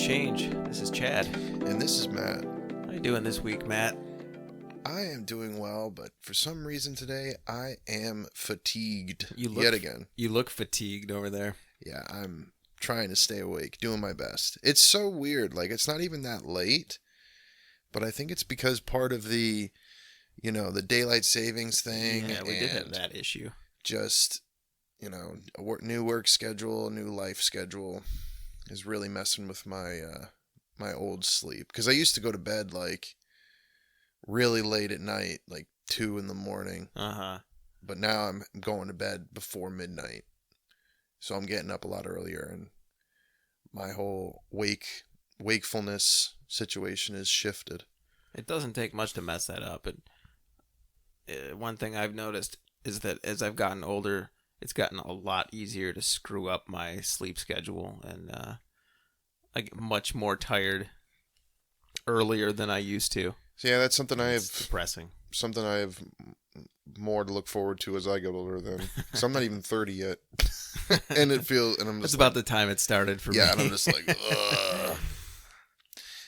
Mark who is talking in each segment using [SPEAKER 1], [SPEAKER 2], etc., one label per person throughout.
[SPEAKER 1] Change. This is Chad.
[SPEAKER 2] And this is Matt.
[SPEAKER 1] How you doing this week, Matt?
[SPEAKER 2] I am doing well, but for some reason today, I am fatigued
[SPEAKER 1] Yet
[SPEAKER 2] again.
[SPEAKER 1] You look fatigued over there.
[SPEAKER 2] Yeah, I'm trying to stay awake, doing my best. It's so weird. Like, it's not even that late, but I think it's because part of the, the daylight savings thing.
[SPEAKER 1] Yeah, we did have that issue.
[SPEAKER 2] Just, new work schedule, new life schedule is really messing with my my old sleep. Because I used to go to bed, like, really late at night, like 2 in. But now I'm going to bed before midnight. So I'm getting up a lot earlier, and my whole wakefulness situation is shifted.
[SPEAKER 1] It doesn't take much to mess that up. One thing I've noticed is that as I've gotten older, it's gotten a lot easier to screw up my sleep schedule, and I get much more tired earlier than I used to.
[SPEAKER 2] So yeah, that's something
[SPEAKER 1] It's depressing.
[SPEAKER 2] Something I have more to look forward to as I get older. So I'm not even 30 yet, and I'm just.
[SPEAKER 1] It's about the time it started for me.
[SPEAKER 2] Yeah, and I'm just like, ugh.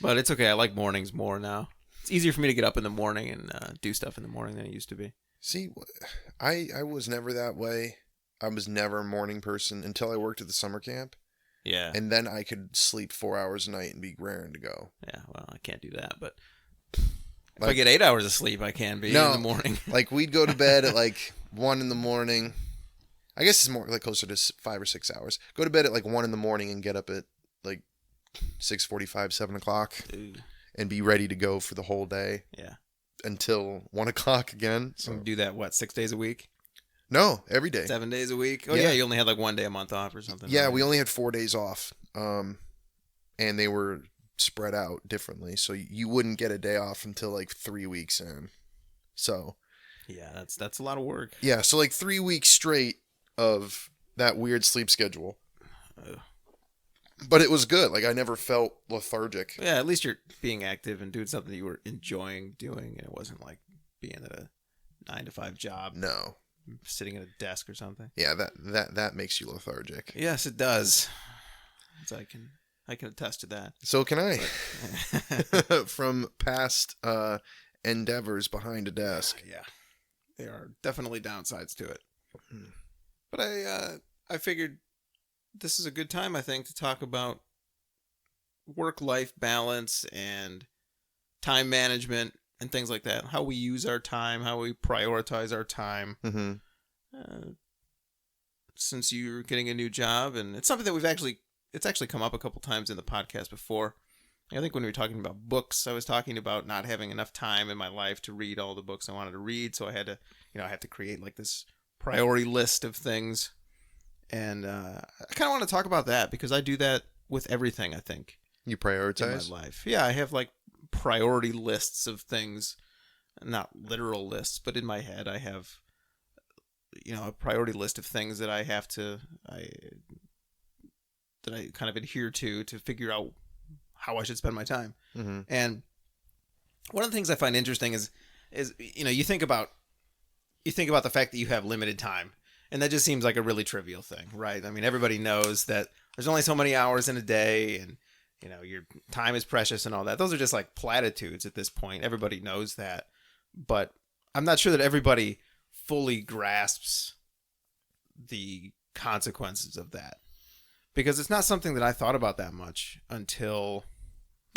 [SPEAKER 1] But it's okay. I like mornings more now. It's easier for me to get up in the morning and do stuff in the morning than it used to be.
[SPEAKER 2] See, I was never that way. I was never a morning person until I worked at the summer camp.
[SPEAKER 1] Yeah.
[SPEAKER 2] And then I could sleep 4 hours a night and be raring to go.
[SPEAKER 1] Yeah, well, I can't do that, but if I get 8 hours of sleep, I can be in the morning.
[SPEAKER 2] Like, we'd go to bed at like 1 in. I guess it's more like closer to 5 or 6 hours. Go to bed at like 1 in and get up at like 6:45, 7 o'clock.
[SPEAKER 1] Dude.
[SPEAKER 2] And be ready to go for the whole day.
[SPEAKER 1] Yeah.
[SPEAKER 2] Until 1 o'clock again.
[SPEAKER 1] So do that, 6 days a week?
[SPEAKER 2] No, every day.
[SPEAKER 1] 7 days a week? Oh, yeah, you only had like 1 day a month off or something.
[SPEAKER 2] Yeah,
[SPEAKER 1] right?
[SPEAKER 2] we only had 4 days off. And they were spread out differently. So you wouldn't get a day off until like 3 weeks in. So.
[SPEAKER 1] Yeah, that's a lot of work.
[SPEAKER 2] Yeah, so like 3 weeks straight of that weird sleep schedule. But it was good. Like, I never felt lethargic.
[SPEAKER 1] Yeah, at least you're being active and doing something that you were enjoying doing, and it wasn't like being at a 9-to-5 job.
[SPEAKER 2] No.
[SPEAKER 1] Sitting at a desk or something.
[SPEAKER 2] Yeah, that makes you lethargic.
[SPEAKER 1] Yes, it does. So I can attest to that.
[SPEAKER 2] So can I. From past endeavors behind a desk.
[SPEAKER 1] Yeah. There are definitely downsides to it. But I figured this is a good time, I think, to talk about work-life balance and time management and things like that. How we use our time, how we prioritize our time.
[SPEAKER 2] Mm-hmm.
[SPEAKER 1] Since you're getting a new job, and it's something that it's actually come up a couple times in the podcast before. I think when we were talking about books, I was talking about not having enough time in my life to read all the books I wanted to read, so I had to, I had to create like this priority list of things. And I kind of want to talk about that because I do that with everything, I think.
[SPEAKER 2] You prioritize?
[SPEAKER 1] In my life. Yeah, I have like priority lists of things, not literal lists, but in my head I have, a priority list of things that I have to, that I kind of adhere to figure out how I should spend my time.
[SPEAKER 2] Mm-hmm.
[SPEAKER 1] And one of the things I find interesting is you think about the fact that you have limited time. And that just seems like a really trivial thing, right? I mean, everybody knows that there's only so many hours in a day and, your time is precious and all that. Those are just like platitudes at this point. Everybody knows that. But I'm not sure that everybody fully grasps the consequences of that. Because it's not something that I thought about that much until...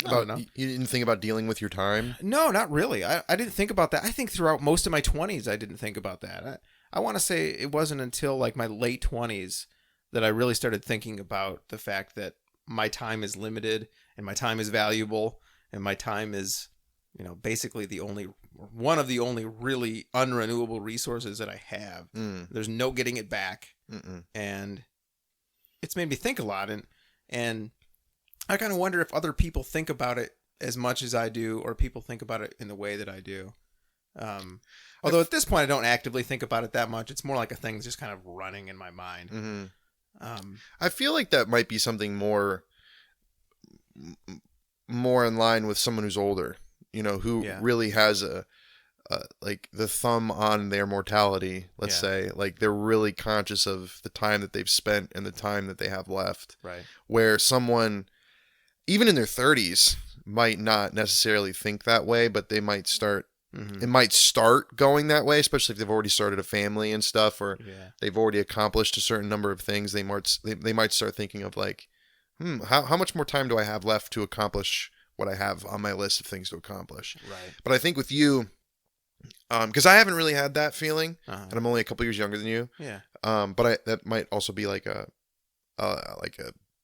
[SPEAKER 2] You didn't think about dealing with your time?
[SPEAKER 1] No, not really. I didn't think about that. I think throughout most of my 20s, I didn't think about that. I want to say it wasn't until like my late 20s that I really started thinking about the fact that my time is limited and my time is valuable and my time is, basically one of the only really unrenewable resources that I have. There's no getting it back. And it's made me think a lot. And I kind of wonder if other people think about it as much as I do, or people think about it in the way that I do. Although at this point I don't actively think about it that much. It's more like a thing that's just kind of running in my mind.
[SPEAKER 2] Mm-hmm. I feel like that might be something more in line with someone who's older, who really has like the thumb on their mortality, let's say. Like, they're really conscious of the time that they've spent and the time that they have left.
[SPEAKER 1] Right.
[SPEAKER 2] Where someone even in their 30s might not necessarily think that way, but they might start.
[SPEAKER 1] Mm-hmm.
[SPEAKER 2] It might start going that way, especially if they've already started a family and stuff, or they've already accomplished a certain number of things. They might start thinking of like, how much more time do I have left to accomplish what I have on my list of things to accomplish?
[SPEAKER 1] Right.
[SPEAKER 2] But I think with you, because I haven't really had that feeling,
[SPEAKER 1] Uh-huh.
[SPEAKER 2] and I'm only a couple years younger than you.
[SPEAKER 1] Yeah.
[SPEAKER 2] But that might also be like a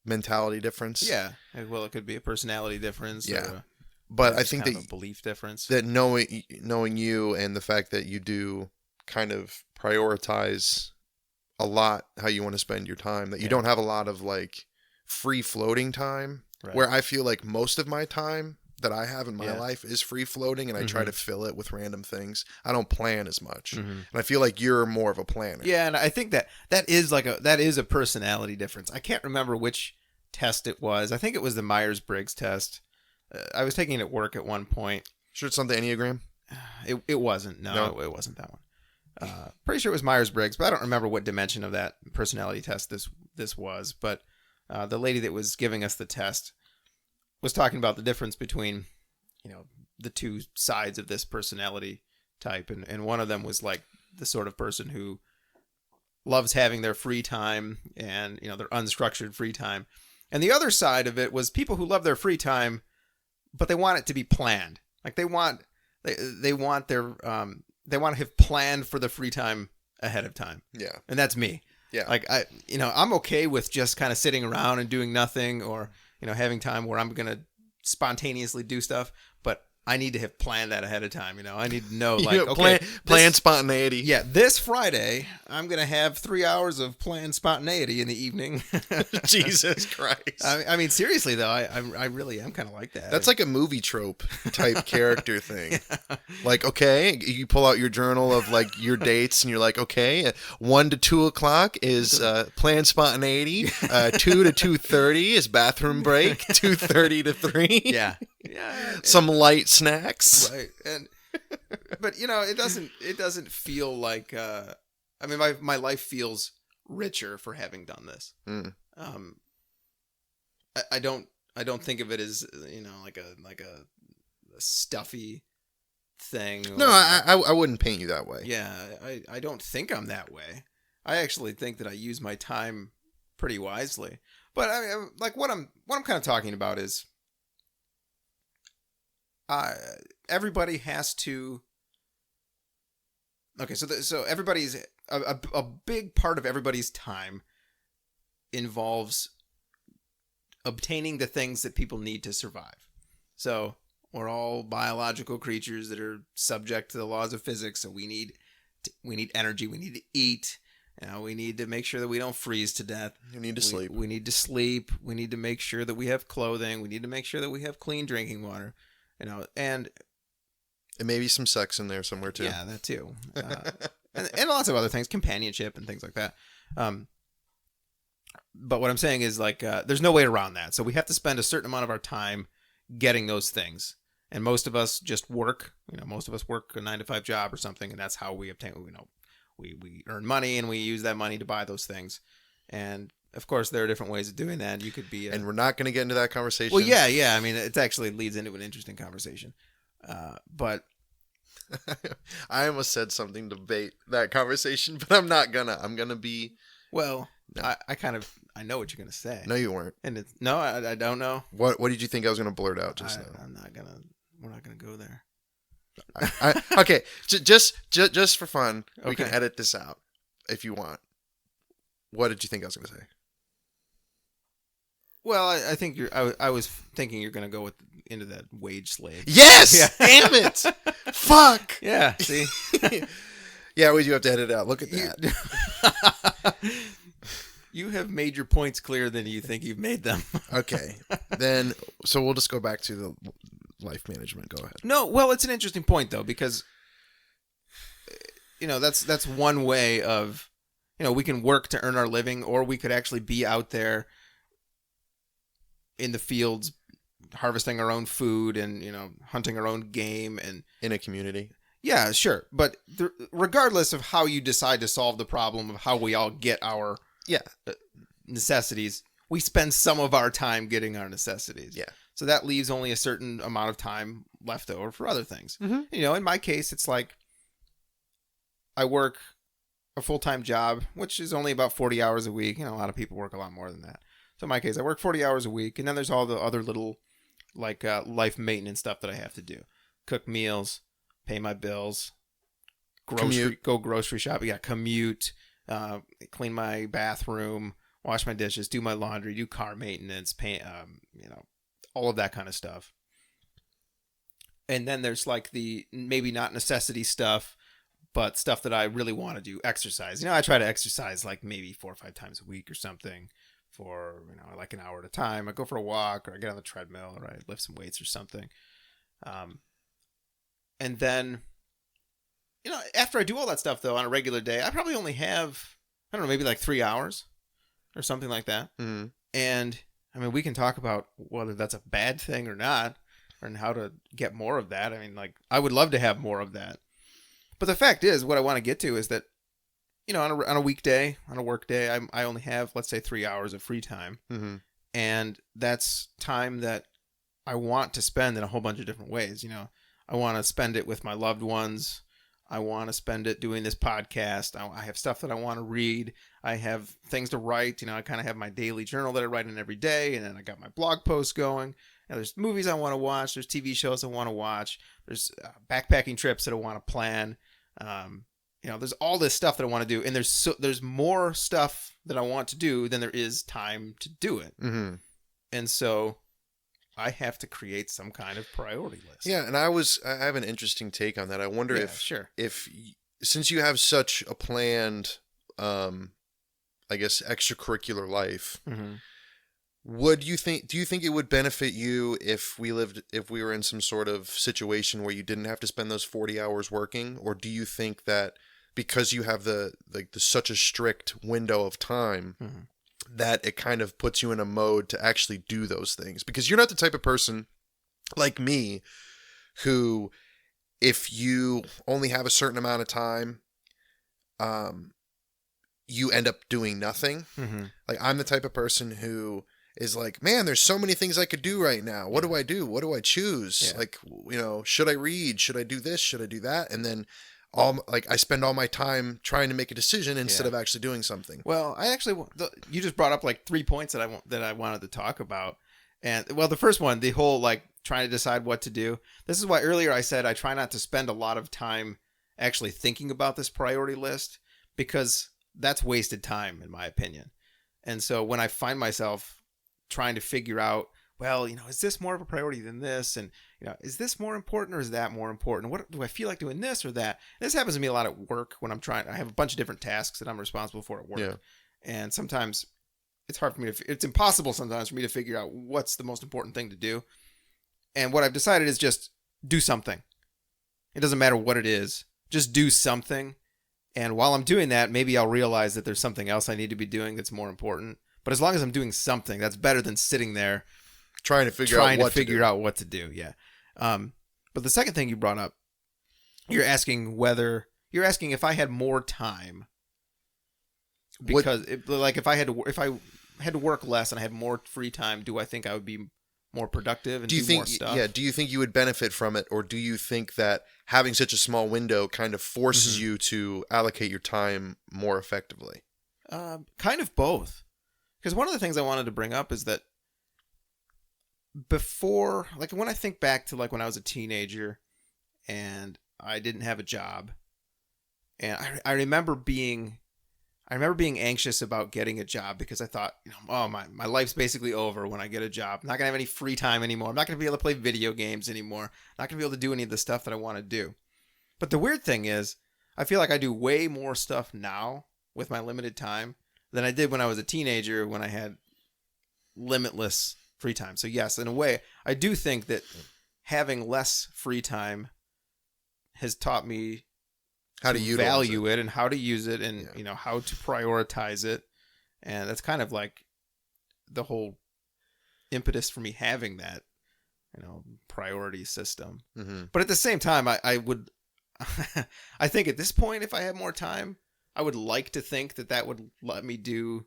[SPEAKER 2] mentality difference.
[SPEAKER 1] Yeah. Well, it could be a personality difference.
[SPEAKER 2] Yeah.
[SPEAKER 1] Or
[SPEAKER 2] but I think
[SPEAKER 1] kind
[SPEAKER 2] that
[SPEAKER 1] of a belief difference.
[SPEAKER 2] that knowing you and the fact that you do kind of prioritize a lot how you want to spend your time, that you don't have a lot of like free floating time,
[SPEAKER 1] Right.
[SPEAKER 2] where I feel like most of my time that I have in my life is free floating, and I try
[SPEAKER 1] Mm-hmm.
[SPEAKER 2] to fill it with random things. I don't plan as much.
[SPEAKER 1] Mm-hmm.
[SPEAKER 2] And I feel like you're more of a planner.
[SPEAKER 1] Yeah, and I think that is a personality difference. I can't remember which test it was. I think it was the Myers-Briggs test. I was taking it at work at one point.
[SPEAKER 2] Sure it's not the Enneagram?
[SPEAKER 1] It wasn't. No, it wasn't that one. Pretty sure it was Myers-Briggs, but I don't remember what dimension of that personality test this was. But the lady that was giving us the test was talking about the difference between, the two sides of this personality type. And one of them was like the sort of person who loves having their free time and, their unstructured free time. And the other side of it was people who love their free time, but they want it to be planned. Like they want to have planned for the free time ahead of time.
[SPEAKER 2] Yeah.
[SPEAKER 1] And that's me.
[SPEAKER 2] Yeah.
[SPEAKER 1] Like I'm okay with just kind of sitting around and doing nothing, or, having time where I'm going to spontaneously do stuff, but I need to have planned that ahead of time. I need to know, like, okay,
[SPEAKER 2] plan spontaneity.
[SPEAKER 1] Yeah, this Friday I'm gonna have 3 hours of planned spontaneity in the evening.
[SPEAKER 2] Jesus Christ!
[SPEAKER 1] I mean, seriously though, I really am kind of like that.
[SPEAKER 2] That's like a movie trope type character thing. Yeah. Like, okay, you pull out your journal of like your dates, and you're like, okay, 1 to 2 o'clock is planned spontaneity. 2 to 2:30 is bathroom break. 2:30 to 3.
[SPEAKER 1] Yeah.
[SPEAKER 2] Some light snacks.
[SPEAKER 1] Right. But it doesn't feel like I mean my life feels richer for having done this. I don't think of it as like a stuffy thing.
[SPEAKER 2] No, I wouldn't paint you that way.
[SPEAKER 1] Yeah, I don't think I'm that way. I actually think that I use my time pretty wisely. But I mean, like what I'm kind of talking about is everybody has to. Okay, so everybody's a big part of everybody's time involves obtaining the things that people need to survive. So we're all biological creatures that are subject to the laws of physics. So we need energy. We need to eat. We need to make sure that we don't freeze to death.
[SPEAKER 2] You need to sleep.
[SPEAKER 1] We need to sleep. We need to make sure that we have clothing. We need to make sure that we have clean drinking water. And
[SPEAKER 2] maybe some sex in there somewhere too.
[SPEAKER 1] Yeah, that too. And lots of other things, companionship and things like that. But what I'm saying is like, there's no way around that. So we have to spend a certain amount of our time getting those things. And most of us just work, most of us work a 9-to-5 job or something. And that's how we obtain, we earn money and we use that money to buy those things. And of course, there are different ways of doing that. You could be,
[SPEAKER 2] and we're not going to get into that conversation.
[SPEAKER 1] Well, yeah. I mean, it actually leads into an interesting conversation. But
[SPEAKER 2] I almost said something to bait that conversation, but I'm not gonna. I'm gonna be.
[SPEAKER 1] Well, no. I know what you're gonna say.
[SPEAKER 2] No, you weren't.
[SPEAKER 1] And I don't know.
[SPEAKER 2] What did you think I was gonna blurt out just now?
[SPEAKER 1] We're not gonna go there.
[SPEAKER 2] Okay, just for fun, we can edit this out if you want. What did you think I was gonna say?
[SPEAKER 1] Well, I think I was thinking you're gonna go into that wage slave.
[SPEAKER 2] Yes. Yeah. Damn it. Fuck.
[SPEAKER 1] Yeah. See.
[SPEAKER 2] Yeah. Well, you have to edit it out. Look at that.
[SPEAKER 1] You have made your points clearer than you think you've made them.
[SPEAKER 2] Okay. Then, so we'll just go back to the life management. Go ahead.
[SPEAKER 1] No. Well, it's an interesting point though, because that's one way of we can work to earn our living, or we could actually be out there in the fields harvesting our own food and hunting our own game and
[SPEAKER 2] in a community.
[SPEAKER 1] Yeah, sure, but regardless of how you decide to solve the problem of how we all get our necessities, we spend some of our time getting our necessities.
[SPEAKER 2] Yeah.
[SPEAKER 1] So that leaves only a certain amount of time left over for other things.
[SPEAKER 2] Mm-hmm.
[SPEAKER 1] You know, in my case, it's like I work a full-time job, which is only about 40 hours a week. You know, a lot of people work a lot more than that. So in my case, I work 40 hours a week, and then there's all the other little like life maintenance stuff that I have to do. Cook meals, pay my bills, go grocery shopping, commute, clean my bathroom, wash my dishes, do my laundry, do car maintenance, paint, all of that kind of stuff. And then there's like the maybe not necessity stuff, but stuff that I really want to do, exercise. You know, I try to exercise like maybe 4 or 5 times a week or something for, like an hour at a time. I go for a walk, or I get on the treadmill, or I lift some weights or something. And then, after I do all that stuff though, on a regular day, I probably only have, I don't know, maybe like 3 hours or something like that.
[SPEAKER 2] Mm-hmm.
[SPEAKER 1] And I mean, we can talk about whether that's a bad thing or not, and how to get more of that. I mean, like, I would love to have more of that. But the fact is, what I want to get to is that, on a weekday, on a work day, I only have, let's say, 3 hours of free time.
[SPEAKER 2] Mm-hmm.
[SPEAKER 1] And that's time that I want to spend in a whole bunch of different ways. I want to spend it with my loved ones. I want to spend it doing this podcast. I have stuff that I want to read. I have things to write. I kind of have my daily journal that I write in every day. And then I got my blog posts going. There's movies I want to watch. There's TV shows I want to watch. There's backpacking trips that I want to plan. There's all this stuff that I want to do. And there's more stuff that I want to do than there is time to do it.
[SPEAKER 2] Mm-hmm.
[SPEAKER 1] And so I have to create some kind of priority list.
[SPEAKER 2] Yeah, and I have an interesting take on that. I wonder if since you have such a planned, I guess, extracurricular life,
[SPEAKER 1] mm-hmm.
[SPEAKER 2] do you think it would benefit you if we were in some sort of situation where you didn't have to spend those 40 hours working? Or do you think that because you have such a strict window of time,
[SPEAKER 1] mm-hmm.
[SPEAKER 2] that it kind of puts you in a mode to actually do those things? Because you're not the type of person like me who, if you only have a certain amount of time, you end up doing nothing.
[SPEAKER 1] Mm-hmm.
[SPEAKER 2] Like, I'm the type of person who is like, man, there's so many things I could do right now. What do I do? What do I choose?
[SPEAKER 1] Yeah.
[SPEAKER 2] Like, should I read? Should I do this? Should I do that? And then I spend all my time trying to make a decision instead of actually doing something.
[SPEAKER 1] Well, you just brought up like 3 points that I wanted to talk about. And well, the first one, the whole like trying to decide what to do. This is why earlier I said I try not to spend a lot of time actually thinking about this priority list, because that's wasted time in my opinion. And so when I find myself trying to figure out, well, is this more of a priority than this? And, is this more important or is that more important? What do I feel like doing, this or that? This happens to me a lot at work when I have a bunch of different tasks that I'm responsible for at work.
[SPEAKER 2] Yeah.
[SPEAKER 1] And sometimes it's hard for me it's impossible sometimes for me to figure out what's the most important thing to do. And what I've decided is just do something. It doesn't matter what it is. Just do something. And while I'm doing that, maybe I'll realize that there's something else I need to be doing that's more important. But as long as I'm doing something, that's better than sitting there
[SPEAKER 2] trying to figure out what to do.
[SPEAKER 1] Yeah. But the second thing you brought up, you're asking if I had more time, because if I had to work less and I had more free time, do I think I would be more productive and do more stuff?
[SPEAKER 2] Yeah. Do you think you would benefit from it, or do you think that having such a small window kind of forces
[SPEAKER 1] mm-hmm.
[SPEAKER 2] you to allocate your time more effectively?
[SPEAKER 1] Kind of both. Because one of the things I wanted to bring up is that before, like when I think back to like when I was a teenager and I didn't have a job, and I remember being anxious about getting a job because I thought, my life's basically over when I get a job. I'm not going to have any free time anymore. I'm not going to be able to play video games anymore. I'm not going to be able to do any of the stuff that I want to do. But the weird thing is, I feel like I do way more stuff now with my limited time than I did when I was a teenager, when I had limitless free time. So yes, in a way, I do think that having less free time has taught me
[SPEAKER 2] how to
[SPEAKER 1] value it and how to use it, and how to prioritize it. And that's kind of like the whole impetus for me having that priority system.
[SPEAKER 2] Mm-hmm.
[SPEAKER 1] But at the same time, I would I think at this point, if I had more time, I would like to think that would let me do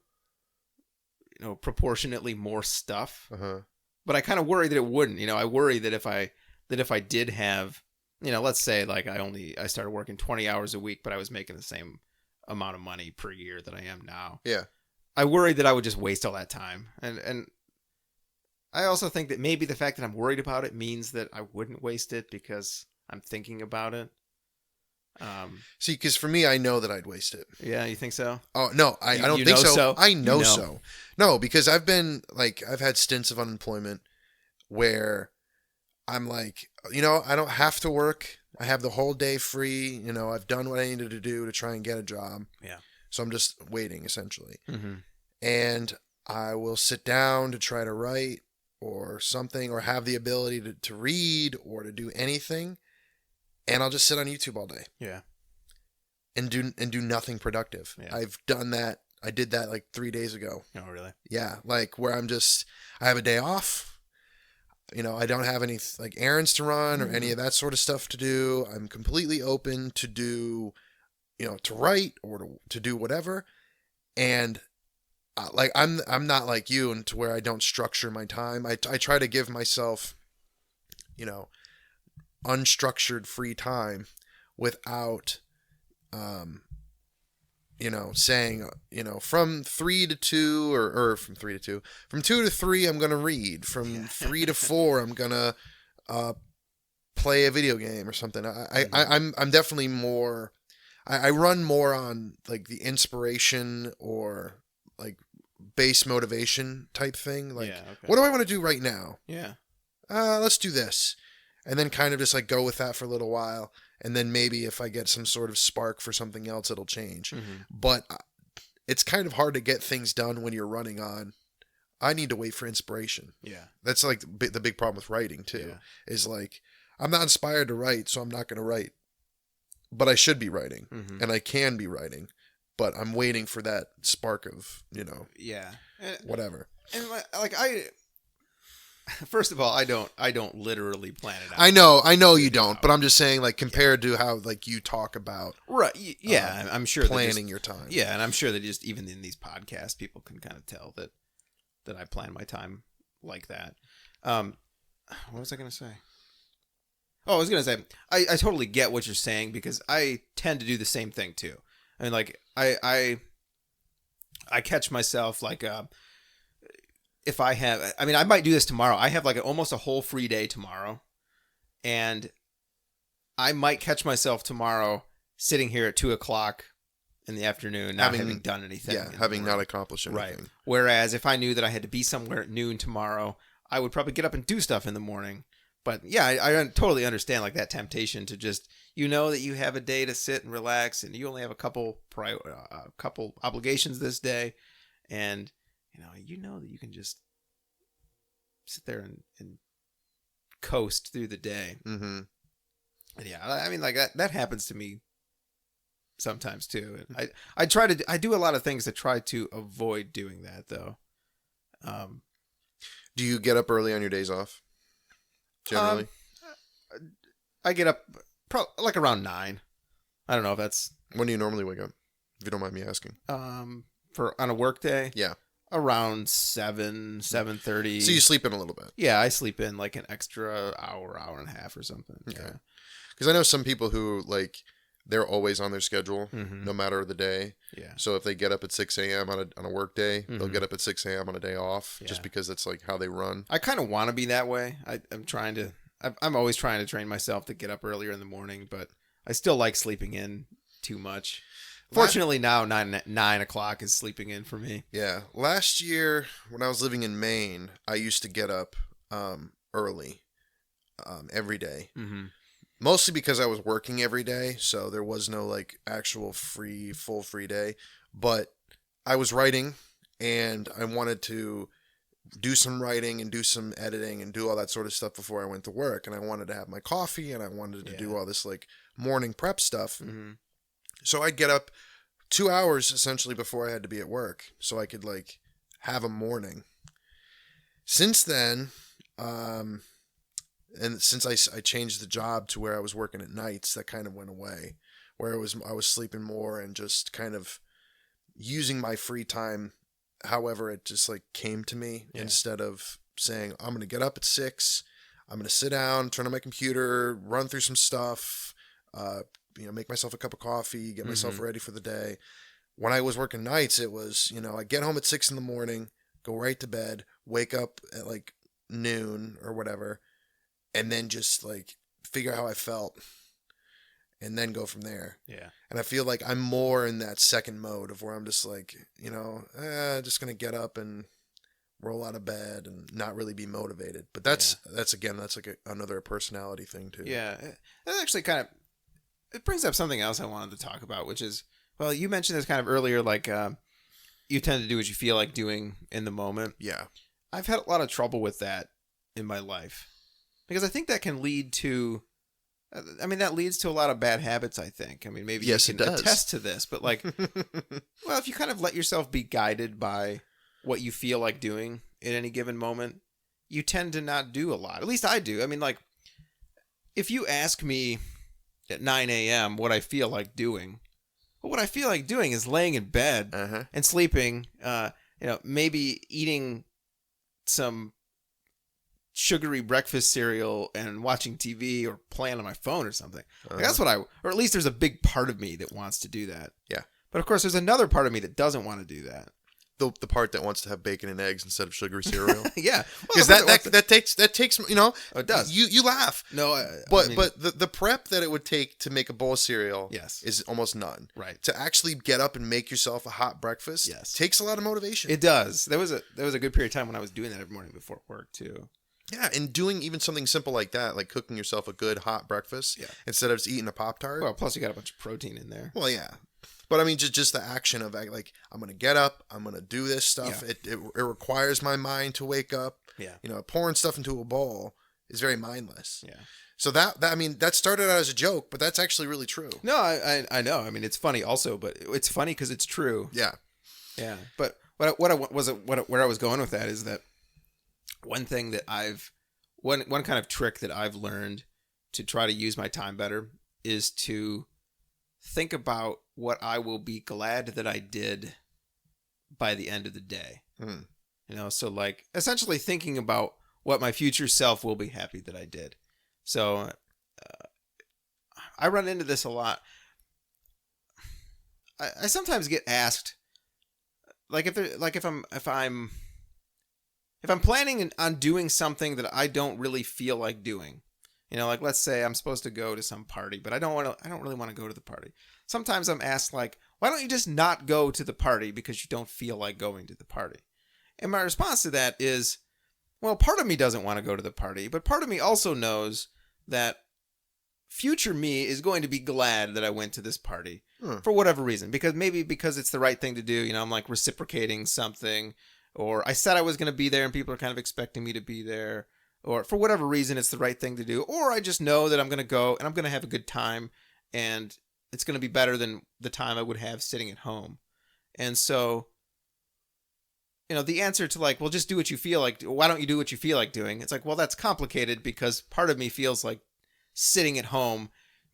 [SPEAKER 1] proportionately more stuff.
[SPEAKER 2] Uh-huh.
[SPEAKER 1] But I kind of worry that it wouldn't. I worry that if I did have, let's say like I started working 20 hours a week, but I was making the same amount of money per year that I am now.
[SPEAKER 2] Yeah.
[SPEAKER 1] I worry that I would just waste all that time. And I also think that maybe the fact that I'm worried about it means that I wouldn't waste it because I'm thinking about it.
[SPEAKER 2] See, because for me, I know that I'd waste it.
[SPEAKER 1] Yeah, you think so?
[SPEAKER 2] Oh, no, I don't think so. I know so. No, because I've had stints of unemployment where I'm like, I don't have to work. I have the whole day free. I've done what I needed to do to try and get a job.
[SPEAKER 1] Yeah.
[SPEAKER 2] So I'm just waiting, essentially.
[SPEAKER 1] Mm-hmm.
[SPEAKER 2] And I will sit down to try to write or something, or have the ability to read or to do anything. And I'll just sit on YouTube all day.
[SPEAKER 1] Yeah.
[SPEAKER 2] And do nothing productive.
[SPEAKER 1] Yeah.
[SPEAKER 2] I've done that. I did that like 3 days ago.
[SPEAKER 1] Oh, really?
[SPEAKER 2] Yeah. Like where I have a day off. I don't have any like errands to run or any of that sort of stuff to do. I'm completely open to do, to write or to do whatever. And like, I'm not like you, and to where I don't structure my time. I try to give myself, unstructured free time without, saying, from 3 to 2 or from 3 to 2, from 2 to 3, I'm going to read. From 3 to 4, I'm going to play a video game or something. I'm definitely more, I run more on like the inspiration or like base motivation type thing. Like, what do I want to do right now?
[SPEAKER 1] Yeah.
[SPEAKER 2] Let's do this. And then kind of just like go with that for a little while. And then maybe if I get some sort of spark for something else, it'll change. Mm-hmm. But it's kind of hard to get things done when you're running on, I need to wait for inspiration. Yeah. That's like the big problem with writing too, is like, I'm not inspired to write, so I'm not going to write. But I should be writing, and I can be writing. But I'm waiting for that spark of, whatever.
[SPEAKER 1] And like first of all, I don't literally plan it out.
[SPEAKER 2] I know you don't, but I'm just saying, like, compared to how like you talk about,
[SPEAKER 1] right? Yeah, I'm sure
[SPEAKER 2] planning your time.
[SPEAKER 1] Yeah, and I'm sure that just even in these podcasts, people can kind of tell that I plan my time like that. What was I going to say? Oh, I was going to say I totally get what you're saying, because I tend to do the same thing too. I mean, like I catch myself like if I might do this tomorrow. I have like almost a whole free day tomorrow, and I might catch myself tomorrow sitting here at 2:00 in the afternoon, not having done anything.
[SPEAKER 2] Yeah, having not accomplished anything.
[SPEAKER 1] Right. Whereas if I knew that I had to be somewhere at noon tomorrow, I would probably get up and do stuff in the morning. But yeah, I totally understand like that temptation to just, that you have a day to sit and relax, and you only have a couple obligations this day, and that you can just sit there and coast through the day. Mm-hmm. And yeah, I mean, like that happens to me sometimes too. And I do a lot of things to try to avoid doing that though.
[SPEAKER 2] Do you get up early on your days off? Generally,
[SPEAKER 1] I get up like around 9. I don't know if that's.
[SPEAKER 2] When do you normally wake up? If you don't mind me asking.
[SPEAKER 1] On a work day.
[SPEAKER 2] Yeah.
[SPEAKER 1] Around 7:30.
[SPEAKER 2] So you sleep in a little bit.
[SPEAKER 1] Yeah, I sleep in like an extra hour and a half or something.
[SPEAKER 2] Okay. Yeah. Because I know some people who like they're always on their schedule, no matter the day. Yeah. So if they get up at 6 a.m. on a work day, they'll get up at 6 a.m. on a day off, just because it's like how they run.
[SPEAKER 1] I kind of want to be that way. I'm always trying to train myself to get up earlier in the morning, but I still like sleeping in too much. Fortunately, now 9 o'clock is sleeping in for me.
[SPEAKER 2] Yeah. Last year, when I was living in Maine, I used to get up early every day. Mm-hmm. Mostly because I was working every day, so there was no like actual full free day. But I was writing, and I wanted to do some writing and do some editing and do all that sort of stuff before I went to work. And I wanted to have my coffee, and I wanted to do all this like morning prep stuff. Mm-hmm. So I'd get up 2 hours essentially before I had to be at work, so I could like have a morning. Since then, and since I changed the job to where I was working at nights, that kind of went away, where I was sleeping more and just kind of using my free time however it just like came to me instead of saying, I'm going to get up at 6, I'm going to sit down, turn on my computer, run through some stuff, make myself a cup of coffee, get myself ready for the day. When I was working nights, it was, I get home at 6 in the morning, go right to bed, wake up at like noon or whatever, and then just like figure out how I felt and then go from there.
[SPEAKER 1] Yeah.
[SPEAKER 2] And I feel like I'm more in that second mode of where I'm just like, just going to get up and roll out of bed and not really be motivated. But that's like another personality thing too.
[SPEAKER 1] Yeah. That actually it brings up something else I wanted to talk about, which is, well, you mentioned this kind of earlier, like you tend to do what you feel like doing in the moment.
[SPEAKER 2] Yeah.
[SPEAKER 1] I've had a lot of trouble with that in my life because I think that can lead to, that leads to a lot of bad habits, I think. I mean, maybe
[SPEAKER 2] yes,
[SPEAKER 1] you can attest to this, but like, well, if you kind of let yourself be guided by what you feel like doing at any given moment, you tend to not do a lot. At least I do. I mean, like, if you ask me at 9 a.m. what I feel like doing, well, what I feel like doing is laying in bed and sleeping, maybe eating some sugary breakfast cereal and watching TV or playing on my phone or something. Like, that's what or at least there's a big part of me that wants to do that.
[SPEAKER 2] Yeah.
[SPEAKER 1] But of course, there's another part of me that doesn't want to do that.
[SPEAKER 2] The part that wants to have bacon and eggs instead of sugary cereal.
[SPEAKER 1] Yeah,
[SPEAKER 2] because that takes
[SPEAKER 1] Oh, it does.
[SPEAKER 2] You laugh.
[SPEAKER 1] No,
[SPEAKER 2] but the prep that it would take to make a bowl of cereal is almost none.
[SPEAKER 1] Right.
[SPEAKER 2] To actually get up and make yourself a hot breakfast takes a lot of motivation.
[SPEAKER 1] It does. There was a good period of time when I was doing that every morning before work too.
[SPEAKER 2] Yeah, and doing even something simple like that, like cooking yourself a good hot breakfast instead of just eating a Pop-Tart.
[SPEAKER 1] Well, plus you got a bunch of protein in there.
[SPEAKER 2] Well, yeah. But I mean, just the action of like, I'm going to get up, I'm going to do this stuff. Yeah. It requires my mind to wake up.
[SPEAKER 1] Yeah.
[SPEAKER 2] Pouring stuff into a bowl is very mindless.
[SPEAKER 1] Yeah.
[SPEAKER 2] So that started out as a joke, but that's actually really true.
[SPEAKER 1] No, I know. I mean, it's funny also, but it's funny because it's true.
[SPEAKER 2] Yeah.
[SPEAKER 1] Yeah. But where I was going with that is that one thing that one kind of trick that I've learned to try to use my time better is to think about what I will be glad that I did by the end of the day. So like essentially thinking about what my future self will be happy that I did. So I run into this a lot. I sometimes get asked, like if I'm planning on doing something that I don't really feel like doing. Like let's say I'm supposed to go to some party, but I don't really want to go to the party. Sometimes I'm asked like, why don't you just not go to the party because you don't feel like going to the party? And my response to that is, well, part of me doesn't want to go to the party, but part of me also knows that future me is going to be glad that I went to this party for whatever reason, because it's the right thing to do. I'm like reciprocating something, or I said I was going to be there and people are kind of expecting me to be there. Or for whatever reason, it's the right thing to do. Or I just know that I'm going to go and I'm going to have a good time and it's going to be better than the time I would have sitting at home. And so, the answer to like, well, just do what you feel like. Why don't you do what you feel like doing? It's like, well, that's complicated because part of me feels like sitting at home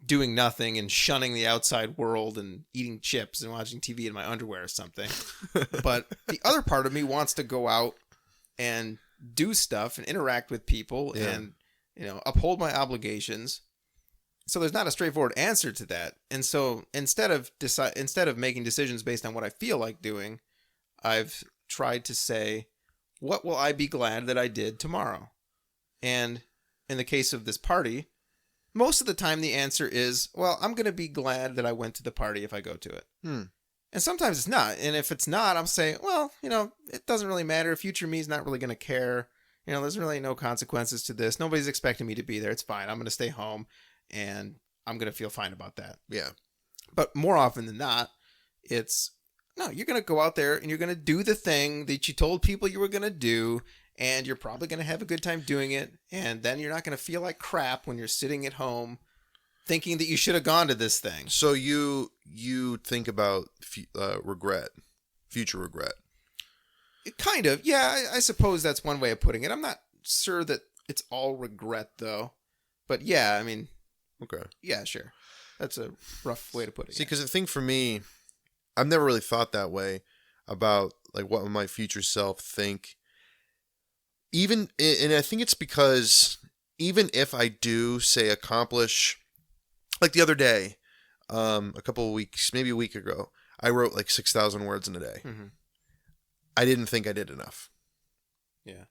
[SPEAKER 1] doing nothing and shunning the outside world and eating chips and watching TV in my underwear or something. But the other part of me wants to go out and do stuff and interact with people and uphold my obligations. So there's not a straightforward answer to that. And so instead of making decisions based on what I feel like doing, I've tried to say, what will I be glad that I did tomorrow? And in the case of this party, most of the time the answer is, well, I'm going to be glad that I went to the party if I go to it. And sometimes it's not. And if it's not, I'm saying, well, it doesn't really matter. Future me is not really going to care. There's really no consequences to this. Nobody's expecting me to be there. It's fine. I'm going to stay home and I'm going to feel fine about that.
[SPEAKER 2] Yeah.
[SPEAKER 1] But more often than not, it's, no, you're going to go out there and you're going to do the thing that you told people you were going to do. And you're probably going to have a good time doing it. And then you're not going to feel like crap when you're sitting at home thinking that you should have gone to this thing.
[SPEAKER 2] So you think about future regret.
[SPEAKER 1] Kind of. Yeah, I suppose that's one way of putting it. I'm not sure that it's all regret, though. But yeah, I mean...
[SPEAKER 2] Okay.
[SPEAKER 1] Yeah, sure. That's a rough way to put it.
[SPEAKER 2] See, because the thing for me, I've never really thought that way about, like what would my future self think? And I think it's because even if I do say accomplish, like the other day, a couple of weeks, maybe a week ago, I wrote like 6,000 words in a day.
[SPEAKER 1] Mm-hmm.
[SPEAKER 2] I didn't think I did enough.
[SPEAKER 1] Yeah.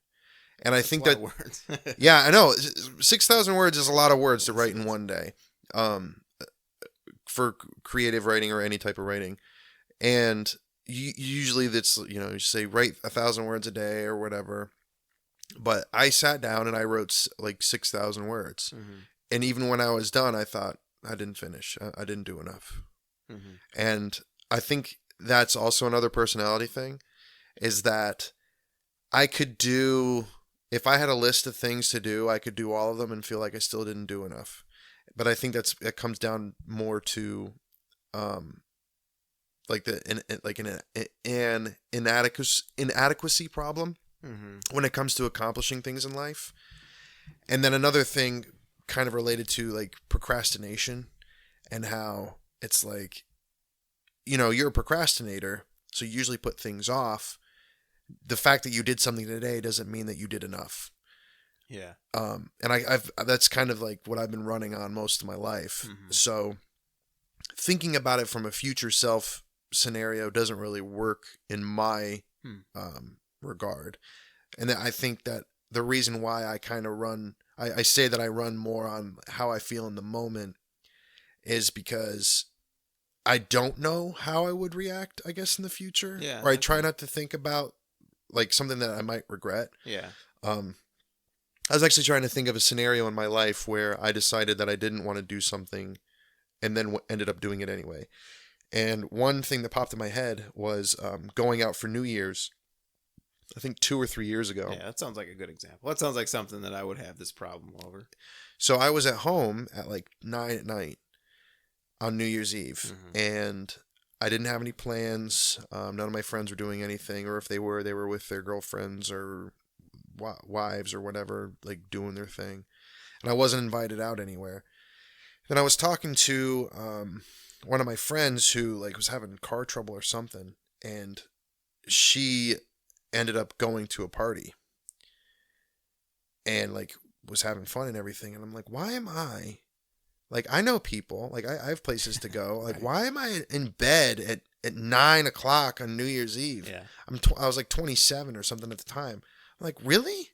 [SPEAKER 2] And I
[SPEAKER 1] That's
[SPEAKER 2] think
[SPEAKER 1] a lot
[SPEAKER 2] that,
[SPEAKER 1] of words.
[SPEAKER 2] yeah, I know 6,000 words is a lot of words to write in one day, for creative writing or any type of writing. And usually that's, you say write 1,000 words a day or whatever. But I sat down and I wrote like 6,000 words.
[SPEAKER 1] Mm-hmm.
[SPEAKER 2] And even when I was done, I thought I didn't finish. I didn't do enough.
[SPEAKER 1] Mm-hmm.
[SPEAKER 2] And I think that's also another personality thing, is that I could do, if I had a list of things to do, I could do all of them and feel like I still didn't do enough. But I think it comes down more to, like an inadequacy problem.
[SPEAKER 1] Mm-hmm.
[SPEAKER 2] When it comes to accomplishing things in life. And then another thing kind of related to like procrastination, and how it's like, you're a procrastinator, so you usually put things off. The fact that you did something today doesn't mean that you did enough.
[SPEAKER 1] Yeah.
[SPEAKER 2] And I've that's kind of like what I've been running on most of my life.
[SPEAKER 1] Mm-hmm.
[SPEAKER 2] So thinking about it from a future self scenario doesn't really work in my regard. And I think that the reason why I kind of I say that I run more on how I feel in the moment is because I don't know how I would react, I guess, in the future.
[SPEAKER 1] Yeah.
[SPEAKER 2] Or I try not to think about like something that I might regret.
[SPEAKER 1] Yeah.
[SPEAKER 2] I was actually trying to think of a scenario in my life where I decided that I didn't want to do something and then ended up doing it anyway. And one thing that popped in my head was going out for New Year's, I think 2 or 3 years ago.
[SPEAKER 1] Yeah, that sounds like a good example. That sounds like something that I would have this problem over.
[SPEAKER 2] So I was at home at like 9 at night on New Year's Eve, and I didn't have any plans. None of my friends were doing anything, or if they were with their girlfriends or wives or whatever, like doing their thing. And I wasn't invited out anywhere. Then I was talking to one of my friends who like was having car trouble or something, and she ended up going to a party and like was having fun and everything. And I'm like, why am I like, I know people, like I have places to go. Like, why am I in bed at 9 o'clock on New Year's Eve?
[SPEAKER 1] Yeah.
[SPEAKER 2] I was like 27 or something at the time. I'm like, really?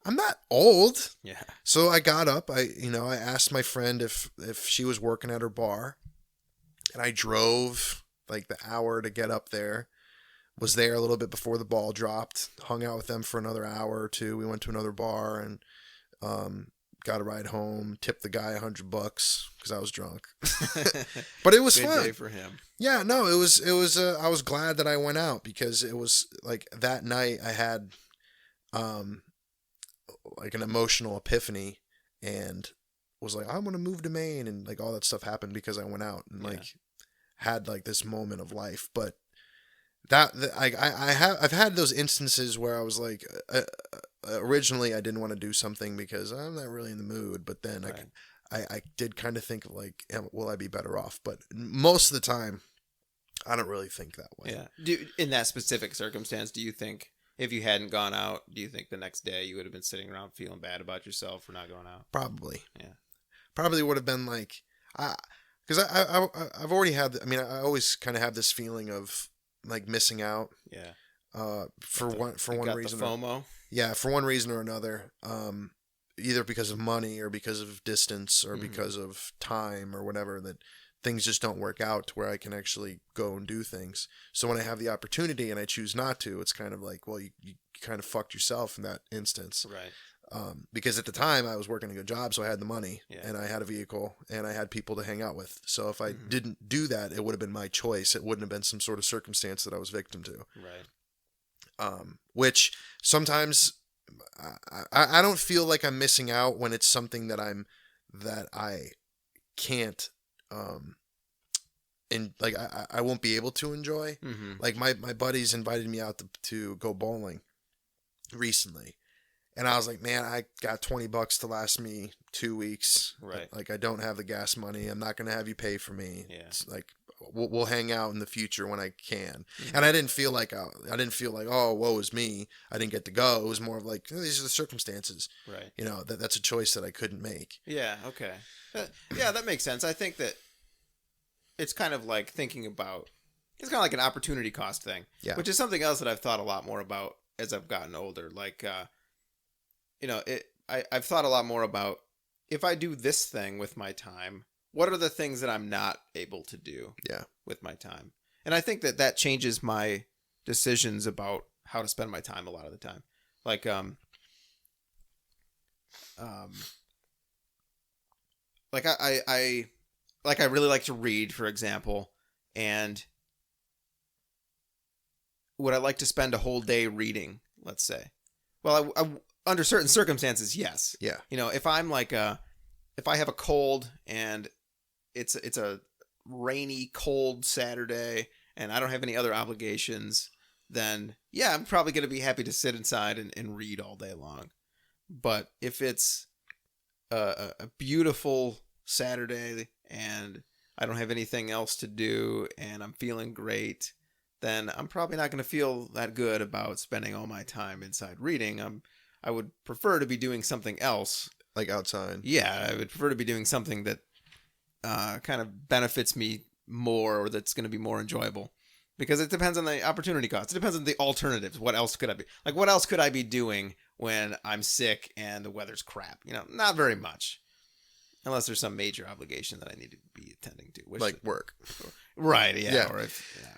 [SPEAKER 2] I'm not old.
[SPEAKER 1] Yeah.
[SPEAKER 2] So I got up. I asked my friend if she was working at her bar, and I drove like the hour to get up there. Was there a little bit before the ball dropped. Hung out with them for another hour or two. We went to another bar and got a ride home. Tipped the guy $100 because I was drunk. But it was
[SPEAKER 1] Good
[SPEAKER 2] fun.
[SPEAKER 1] day for him.
[SPEAKER 2] Yeah, no, it was. I was glad that I went out because it was like that night I had like an emotional epiphany and was like, I want to move to Maine, and like all that stuff happened because I went out and like had like this moment of life. But I've had those instances where I was like, originally I didn't want to do something because I'm not really in the mood, but then I did kind of think like, will I be better off? But most of the time, I don't really think that way.
[SPEAKER 1] Yeah. In that specific circumstance, do you think if you hadn't gone out, do you think the next day you would have been sitting around feeling bad about yourself for not going out?
[SPEAKER 2] Probably.
[SPEAKER 1] Yeah.
[SPEAKER 2] Probably would have been like, because I've already had. I mean, I always kind of have this feeling of like missing out.
[SPEAKER 1] Yeah.
[SPEAKER 2] For one reason.
[SPEAKER 1] The FOMO.
[SPEAKER 2] Yeah, for one reason or another. Either because of money or because of distance or because of time or whatever, that things just don't work out to where I can actually go and do things. So when I have the opportunity and I choose not to, it's kind of like, well, you kind of fucked yourself in that instance.
[SPEAKER 1] Right.
[SPEAKER 2] Because at the time I was working a good job, so I had the money and I had a vehicle and I had people to hang out with. So if I didn't do that, it would have been my choice. It wouldn't have been some sort of circumstance that I was victim to.
[SPEAKER 1] Right.
[SPEAKER 2] Which sometimes I don't feel like I'm missing out when it's something that I can't, and like I won't be able to enjoy. Like my buddies invited me out to go bowling recently. And I was like, man, I got $20 to last me 2 weeks.
[SPEAKER 1] Right.
[SPEAKER 2] Like I don't have the gas money. I'm not going to have you pay for me.
[SPEAKER 1] Yeah.
[SPEAKER 2] It's like, we'll hang out in the future when I can. And I didn't feel like oh, woe is me, I didn't get to go. It was more of like, these are the circumstances.
[SPEAKER 1] Right.
[SPEAKER 2] That's a choice that I couldn't make.
[SPEAKER 1] Yeah. Okay. Yeah, that makes sense. I think that it's kind of like thinking about. It's kind of like an opportunity cost thing.
[SPEAKER 2] Yeah.
[SPEAKER 1] Which is something else that I've thought a lot more about as I've gotten older. Like, I've thought a lot more about, if I do this thing with my time, what are the things that I'm not able to do with my time? And I think that changes my decisions about how to spend my time a lot of the time. Like, I really like to read, for example, and would I like to spend a whole day reading, let's say? Well, I under certain circumstances, yes.
[SPEAKER 2] Yeah.
[SPEAKER 1] If I'm like if I have a cold and it's a rainy, cold Saturday and I don't have any other obligations, then yeah, I'm probably going to be happy to sit inside and read all day long. But if it's a beautiful Saturday and I don't have anything else to do and I'm feeling great, then I'm probably not going to feel that good about spending all my time inside reading. I would prefer to be doing something else.
[SPEAKER 2] Like outside.
[SPEAKER 1] Yeah, I would prefer to be doing something that kind of benefits me more, or that's going to be more enjoyable. Because it depends on the opportunity cost. It depends on the alternatives. What else could I be? Like, what else could I be doing when I'm sick and the weather's crap? Not very much. Unless there's some major obligation that I need to be attending to.
[SPEAKER 2] Like work.
[SPEAKER 1] Right, yeah.
[SPEAKER 2] Yeah.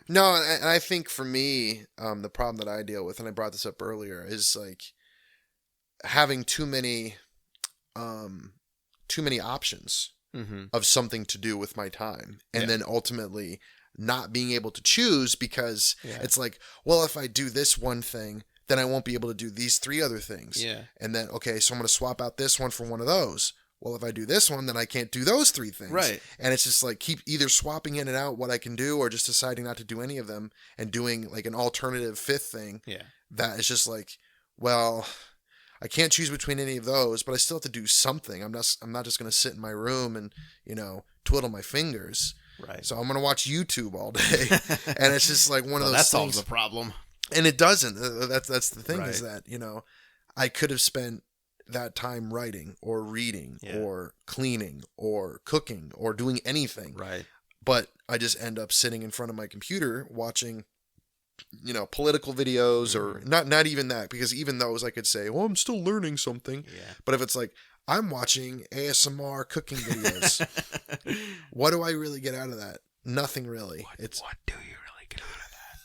[SPEAKER 2] No, and I think for me, the problem that I deal with, and I brought this up earlier, is like having too many options of something to do with my time. And then ultimately not being able to choose because it's like, well, if I do this one thing, then I won't be able to do these 3 other things.
[SPEAKER 1] Yeah.
[SPEAKER 2] And then, okay, so I'm going to swap out this one for one of those. Well, if I do this one, then I can't do those 3 things.
[SPEAKER 1] Right.
[SPEAKER 2] And it's just like keep either swapping in and out what I can do or just deciding not to do any of them and doing like an alternative 5th thing.
[SPEAKER 1] Yeah.
[SPEAKER 2] That is just like, well, I can't choose between any of those, but I still have to do something. I'm not just going to sit in my room and, twiddle my fingers.
[SPEAKER 1] Right.
[SPEAKER 2] So I'm going to watch YouTube all day. And it's just like one of those
[SPEAKER 1] that
[SPEAKER 2] things.
[SPEAKER 1] solves the problem.
[SPEAKER 2] And it doesn't. That's the thing,
[SPEAKER 1] Right.
[SPEAKER 2] is that, I could have spent that time writing or reading or cleaning or cooking or doing anything.
[SPEAKER 1] Right.
[SPEAKER 2] But I just end up sitting in front of my computer watching, political videos or not even that, because even those I could say, well, I'm still learning something. Yeah. But if it's like, I'm watching ASMR cooking videos, what do I really get out of that? Nothing really.
[SPEAKER 1] What do you really get out of that?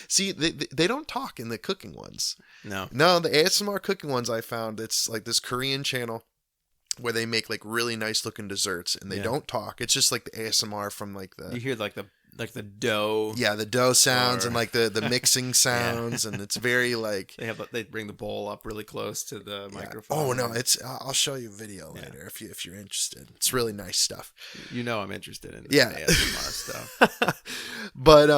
[SPEAKER 2] See, they don't talk in the cooking ones.
[SPEAKER 1] No,
[SPEAKER 2] the ASMR cooking ones I found, it's like this Korean channel where they make like really nice looking desserts and they don't talk. It's just like the ASMR from like the...
[SPEAKER 1] You hear like the dough.
[SPEAKER 2] Yeah, the dough sounds and like the mixing sounds and it's very like...
[SPEAKER 1] They bring the bowl up really close to the microphone.
[SPEAKER 2] Oh no, I'll show you a video later if you're interested. It's really nice stuff.
[SPEAKER 1] I'm interested in the ASMR stuff.
[SPEAKER 2] But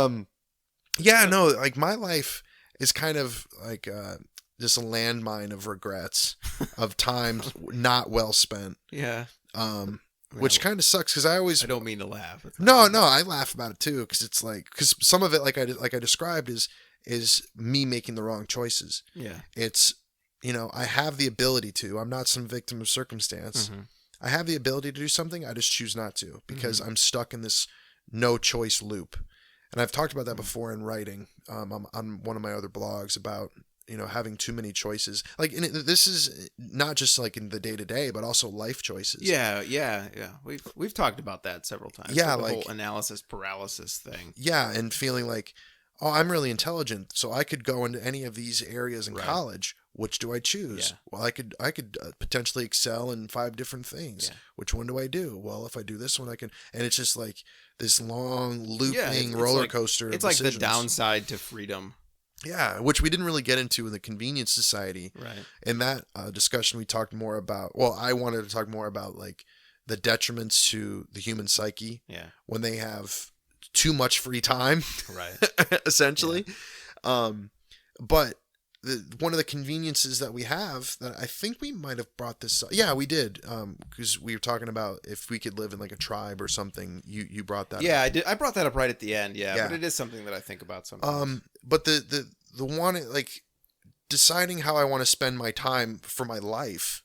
[SPEAKER 2] like my life is kind of like just a landmine of regrets of time not well spent.
[SPEAKER 1] Yeah.
[SPEAKER 2] Which kind of sucks because I
[SPEAKER 1] don't mean to laugh.
[SPEAKER 2] No, I laugh about it too because it's like, because some of it, like I described, is me making the wrong choices.
[SPEAKER 1] Yeah.
[SPEAKER 2] It's, I have the ability to. I'm not some victim of circumstance. Mm-hmm. I have the ability to do something. I just choose not to because I'm stuck in this no choice loop. And I've talked about that before in writing on one of my other blogs about, having too many choices. Like, this is not just like in the day to day, but also life choices.
[SPEAKER 1] Yeah. We've talked about that several times.
[SPEAKER 2] Yeah,
[SPEAKER 1] the
[SPEAKER 2] like
[SPEAKER 1] whole analysis paralysis thing.
[SPEAKER 2] Yeah, and feeling like, oh, I'm really intelligent, so I could go into any of these areas in college. Which do I choose? Yeah. Well, I could potentially excel in 5 different things. Yeah. Which one do I do? Well, if I do this one, I can. And it's just like this long looping roller coaster.
[SPEAKER 1] It's like the downside to freedom.
[SPEAKER 2] Yeah, which we didn't really get into in the Convenience Society.
[SPEAKER 1] Right.
[SPEAKER 2] In that discussion, we talked more about. Well, I wanted to talk more about like the detriments to the human psyche.
[SPEAKER 1] Yeah.
[SPEAKER 2] When they have too much free time.
[SPEAKER 1] Right.
[SPEAKER 2] Essentially. Yeah. But one of the conveniences that we have that I think we might have brought this up. Yeah, we did. Because we were talking about if we could live in like a tribe or something. You brought that up.
[SPEAKER 1] Yeah, I did. I brought that up right at the end. Yeah.
[SPEAKER 2] Yeah.
[SPEAKER 1] But it is something that I think about sometimes.
[SPEAKER 2] But the one, like, deciding how I want to spend my time for my life,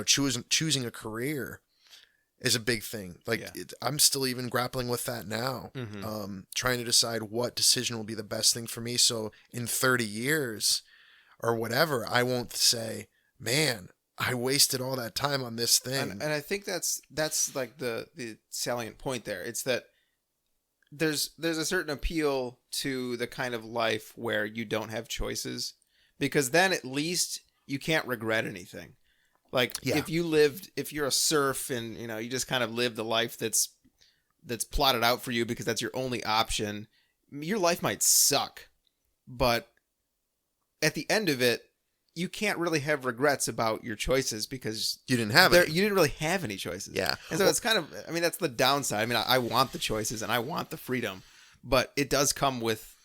[SPEAKER 2] choosing a career is a big thing. Like, I'm still even grappling with that now. Trying to decide what decision will be the best thing for me. So in 30 years or whatever, I won't say, man, I wasted all that time on this thing.
[SPEAKER 1] And I think that's like the salient point there. It's that there's a certain appeal to the kind of life where you don't have choices, because then at least you can't regret anything. Like, if you're a serf and, you just kind of live the life that's plotted out for you because that's your only option, your life might suck. But at the end of it, you can't really have regrets about your choices because
[SPEAKER 2] you didn't have it.
[SPEAKER 1] You didn't really have any choices.
[SPEAKER 2] Yeah.
[SPEAKER 1] And so it's kind of, that's the downside. I want the choices and I want the freedom, but it does come with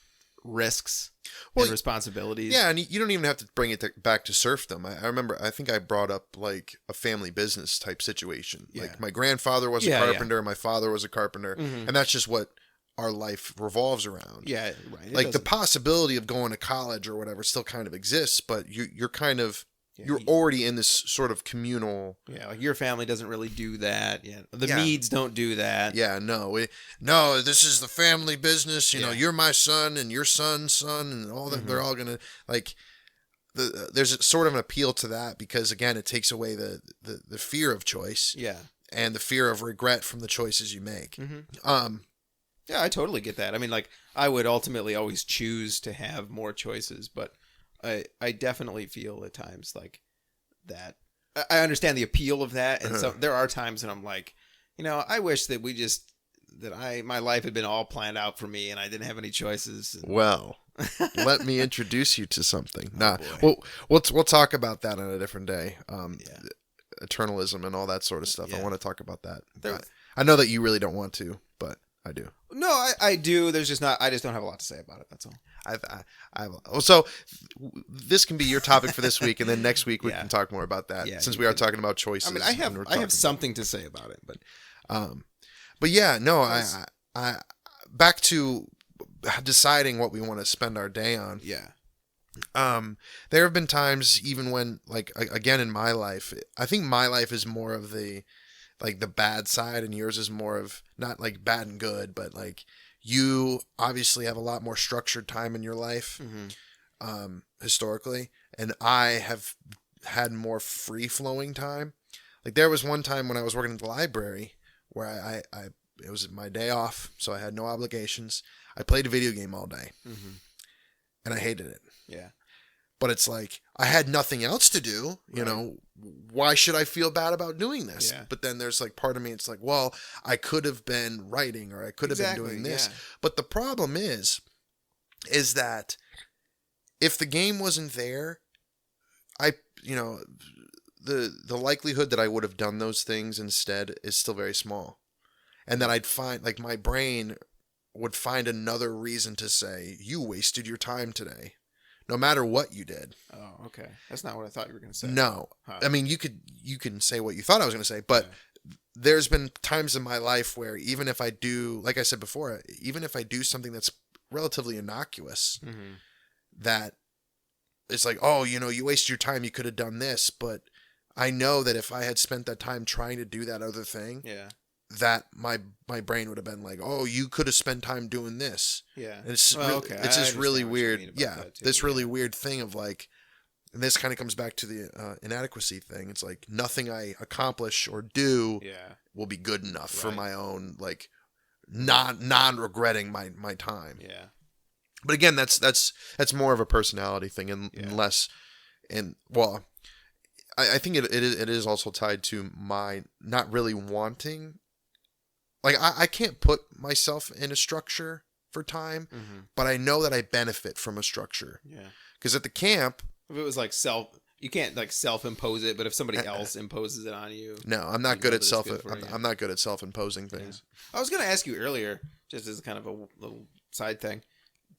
[SPEAKER 1] risks and responsibilities.
[SPEAKER 2] Yeah, and you don't even have to bring it back to serfdom. I remember, I think I brought up like a family business type situation. Yeah. Like, my grandfather was a carpenter, my father was a carpenter, and that's just what our life revolves around.
[SPEAKER 1] Yeah, right.
[SPEAKER 2] Like, the possibility of going to college or whatever still kind of exists, but you're kind of you're already in this sort of communal.
[SPEAKER 1] Yeah, like your family doesn't really do that. Yeah, the Meads don't do that.
[SPEAKER 2] Yeah, no, this is the family business. You know, you're my son and your son's son, and all that. They're all gonna like. There's a sort of an appeal to that because, again, it takes away the fear of choice.
[SPEAKER 1] Yeah,
[SPEAKER 2] and the fear of regret from the choices you make.
[SPEAKER 1] Yeah, I totally get that. Like, I would ultimately always choose to have more choices, but I definitely feel at times like that. I understand the appeal of that, and so there are times when I'm like, I wish that my life had been all planned out for me, and I didn't have any choices.
[SPEAKER 2] Well, let me introduce you to something. We'll talk about that on a different day. Eternalism and all that sort of stuff. I want to talk about that. I know that you really don't want to, but I do.
[SPEAKER 1] No, I do. There's just not. I just don't have a lot to say about it. That's all.
[SPEAKER 2] So this can be your topic for this week, and then next week we can talk more about that. Since we are talking about choices.
[SPEAKER 1] I have something to say about it,
[SPEAKER 2] but yeah, no, I back to deciding what we want to spend our day on.
[SPEAKER 1] Yeah.
[SPEAKER 2] There have been times, even when, like, again, in my life, I think my life is more of the bad side, and yours is more of not like bad and good, but like you obviously have a lot more structured time in your life, historically, and I have had more free flowing time. Like, there was one time when I was working at the library where it was my day off, so I had no obligations. I played a video game all day, and I hated it.
[SPEAKER 1] Yeah.
[SPEAKER 2] But it's like, I had nothing else to do, you know, why should I feel bad about doing this?
[SPEAKER 1] Yeah.
[SPEAKER 2] But then there's like part of me, it's like, well, I could have been writing, or I could have been doing this. Yeah. But the problem is that if the game wasn't there, the likelihood that I would have done those things instead is still very small. And then I'd find, like, my brain would find another reason to say, you wasted your time today. No matter what you did.
[SPEAKER 1] Oh, okay. That's not what I thought you were going to say.
[SPEAKER 2] No. I mean, you can say what you thought I was going to say, but there's been times in my life where even if I do, like I said before, even if I do something that's relatively innocuous, that it's like, oh, you wasted your time, you could have done this, but I know that if I had spent that time trying to do that other thing, that my brain would have been like, oh, you could have spent time doing this.
[SPEAKER 1] Yeah.
[SPEAKER 2] And it's this really weird, really weird thing of like, and this kind of comes back to the inadequacy thing. It's like, nothing I accomplish or do will be good enough for my own, like, non-regretting my time.
[SPEAKER 1] Yeah.
[SPEAKER 2] But again, that's more of a personality thing, and less, I think it is also tied to my not really wanting. Like, I can't put myself in a structure for time, but I know that I benefit from a structure. Yeah. Because at the camp,
[SPEAKER 1] if it was like you can't like self-impose it, but if somebody else imposes it on you.
[SPEAKER 2] No, I'm not good at I'm not good at self-imposing things.
[SPEAKER 1] Yeah. I was going to ask you earlier, just as kind of a little side thing.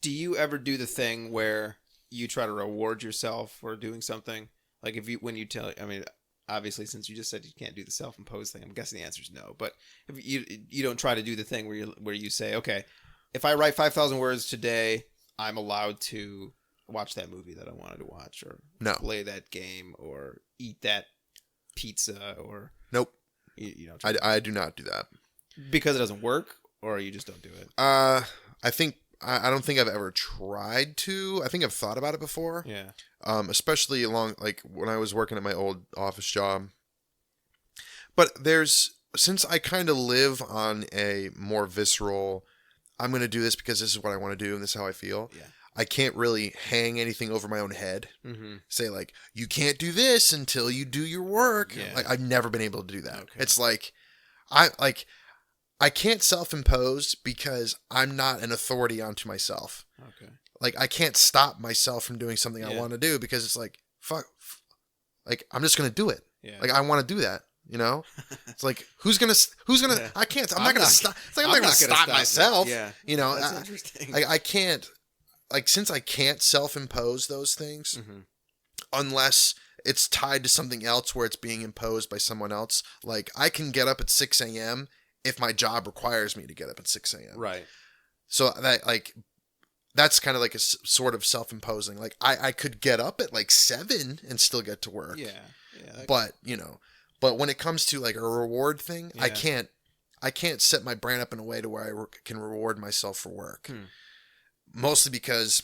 [SPEAKER 1] Do you ever do the thing where you try to reward yourself for doing something? Like when you tell, I mean, obviously since you just said you can't do the self-imposed thing, I'm guessing the answer is no. But if you don't try to do the thing where you say, okay, if I write 5,000 words today, I'm allowed to watch that movie that I wanted to watch, or play that game, or eat that pizza, or
[SPEAKER 2] nope.
[SPEAKER 1] You know,
[SPEAKER 2] I do not do that
[SPEAKER 1] because it doesn't work, or you just don't do it.
[SPEAKER 2] I don't think I've ever tried to. I think I've thought about it before.
[SPEAKER 1] Yeah.
[SPEAKER 2] Especially along like when I was working at my old office job. But since I kind of live on a more visceral, I'm going to do this because this is what I want to do and this is how I feel.
[SPEAKER 1] Yeah.
[SPEAKER 2] I can't really hang anything over my own head.
[SPEAKER 1] Mm-hmm.
[SPEAKER 2] Say like, you can't do this until you do your work.
[SPEAKER 1] Yeah.
[SPEAKER 2] Like I've never been able to do that.
[SPEAKER 1] Okay.
[SPEAKER 2] It's like, I can't self-impose because I'm not an authority onto myself.
[SPEAKER 1] Okay.
[SPEAKER 2] Like I can't stop myself from doing something I want to do because it's like, fuck, like I'm just going to do it.
[SPEAKER 1] Yeah.
[SPEAKER 2] Like I want to do that. You know, it's like, who's going to, I can't, I'm not going to stop. It's like, I'm not going to stop myself.
[SPEAKER 1] Yeah.
[SPEAKER 2] You know,
[SPEAKER 1] that's interesting.
[SPEAKER 2] I can't, like, since I can't self-impose those things, unless it's tied to something else where it's being imposed by someone else. Like I can get up at 6 a.m. if my job requires me to get up at 6 a.m.
[SPEAKER 1] Right.
[SPEAKER 2] So that's kind of like a sort of self-imposing. Like I could get up at like 7 and still get to work.
[SPEAKER 1] Yeah. Yeah.
[SPEAKER 2] But, you know, but when it comes to like a reward thing, I can't set my brain up in a way to where I can reward myself for work. Mostly because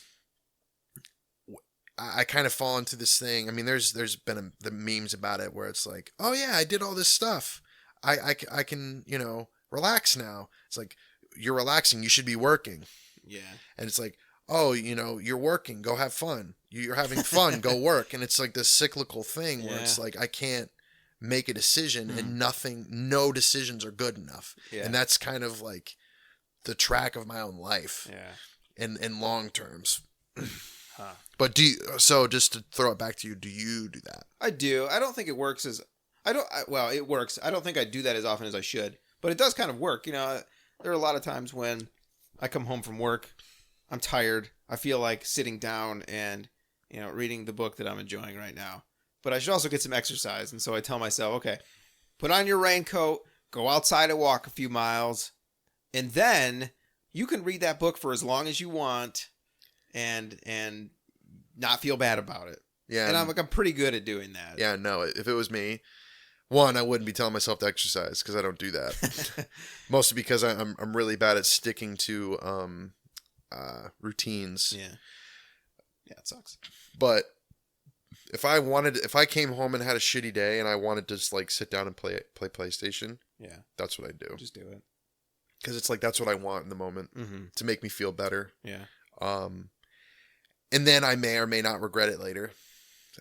[SPEAKER 2] I kind of fall into this thing. I mean, there's been the memes about it where it's like, oh yeah, I did all this stuff. I can, you know, relax now. It's like, you're relaxing. You should be working.
[SPEAKER 1] Yeah. And
[SPEAKER 2] it's like, oh, you know, you're working. Go have fun. You're having fun. Go work. And it's like this cyclical thing where it's like, I can't make a decision and no decisions are good enough. Yeah. And that's kind of like the track of my own life.
[SPEAKER 1] Yeah.
[SPEAKER 2] In long terms.
[SPEAKER 1] Huh.
[SPEAKER 2] But just to throw it back to you, do you do that?
[SPEAKER 1] I do. I don't think it works it works. I don't think I do that as often as I should, but it does kind of work. You know, there are a lot of times when I come home from work, I'm tired. I feel like sitting down and, you know, reading the book that I'm enjoying right now. But I should also get some exercise. And so I tell myself, okay, put on your raincoat, go outside and walk a few miles, and then you can read that book for as long as you want and not feel bad about it. Yeah. And I'm pretty good at doing that.
[SPEAKER 2] Yeah, no, if it was me, one, I wouldn't be telling myself to exercise because I don't do that. Mostly because I'm really bad at sticking to routines.
[SPEAKER 1] Yeah. Yeah, it sucks.
[SPEAKER 2] But if I came home and had a shitty day and I wanted to just like sit down and play PlayStation,
[SPEAKER 1] yeah,
[SPEAKER 2] that's what I do.
[SPEAKER 1] Just do it.
[SPEAKER 2] Because it's like that's what I want in the moment to make me feel better.
[SPEAKER 1] Yeah.
[SPEAKER 2] And then I may or may not regret it later.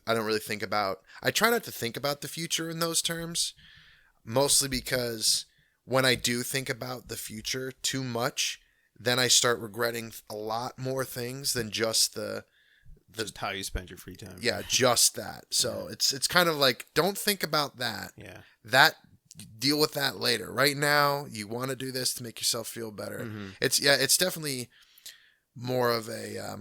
[SPEAKER 2] I try not to think about the future in those terms, mostly because when I do think about the future too much, then I start regretting a lot more things than just
[SPEAKER 1] just how you spend your free time.
[SPEAKER 2] Yeah, just that. So it's kind of like, don't think about that.
[SPEAKER 1] Yeah.
[SPEAKER 2] Deal with that later. Right now, you want to do this to make yourself feel better. It's definitely more of a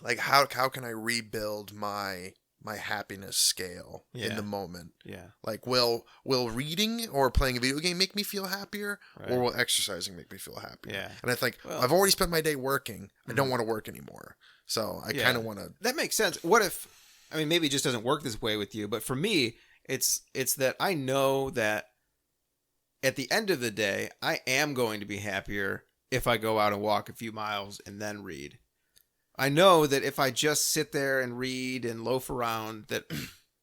[SPEAKER 2] like how can I rebuild my happiness scale in the moment?
[SPEAKER 1] Yeah.
[SPEAKER 2] Like will reading or playing a video game make me feel happier, or will exercising make me feel happier?
[SPEAKER 1] Yeah.
[SPEAKER 2] And I think I've already spent my day working. I don't want to work anymore. So I kind of want to.
[SPEAKER 1] That makes sense. What if? I mean, maybe it just doesn't work this way with you, but for me, it's that I know that at the end of the day, I am going to be happier if I go out and walk a few miles and then read. I know that if I just sit there and read and loaf around, that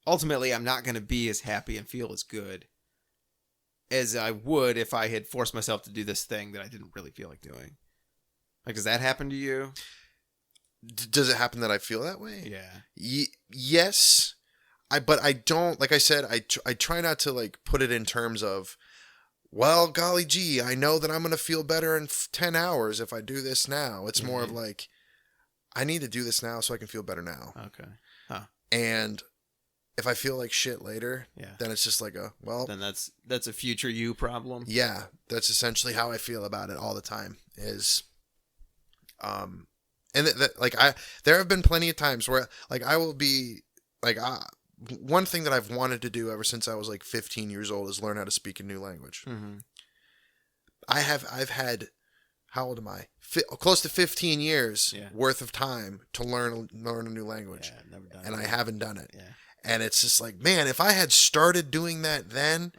[SPEAKER 1] ultimately I'm not going to be as happy and feel as good as I would if I had forced myself to do this thing that I didn't really feel like doing. Like, does that happen to you?
[SPEAKER 2] Does it happen that I feel that way?
[SPEAKER 1] Yeah.
[SPEAKER 2] Yes. But I don't, like I said, I try not to like put it in terms of, well, golly gee, I know that I'm going to feel better in 10 hours if I do this now. It's more of like, I need to do this now so I can feel better now.
[SPEAKER 1] Okay. Huh.
[SPEAKER 2] And if I feel like shit later, then it's just like
[SPEAKER 1] then that's a future you problem.
[SPEAKER 2] Yeah. That's essentially how I feel about it all the time is, and And there have been plenty of times where like I will be like, one thing that I've wanted to do ever since I was like 15 years old is learn how to speak a new language.
[SPEAKER 1] Mm-hmm.
[SPEAKER 2] I've had, how old am I? Close to 15 years worth of time to learn a new language.
[SPEAKER 1] Yeah, never done
[SPEAKER 2] and
[SPEAKER 1] it.
[SPEAKER 2] I haven't done it.
[SPEAKER 1] Yeah.
[SPEAKER 2] And it's just like, man, if I had started doing that then,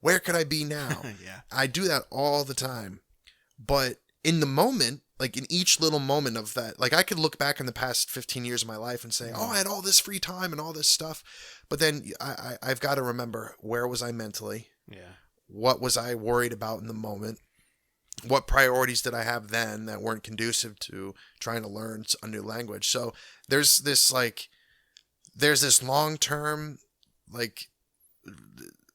[SPEAKER 2] where could I be now?
[SPEAKER 1] Yeah.
[SPEAKER 2] I do that all the time. But in the moment, like in each little moment of that, like I could look back in the past 15 years of my life and say, oh, I had all this free time and all this stuff. But then I've got to remember, where was I mentally? Yeah. What was I worried about in the moment? What priorities did I have then that weren't conducive to trying to learn a new language? So there's this long-term, like,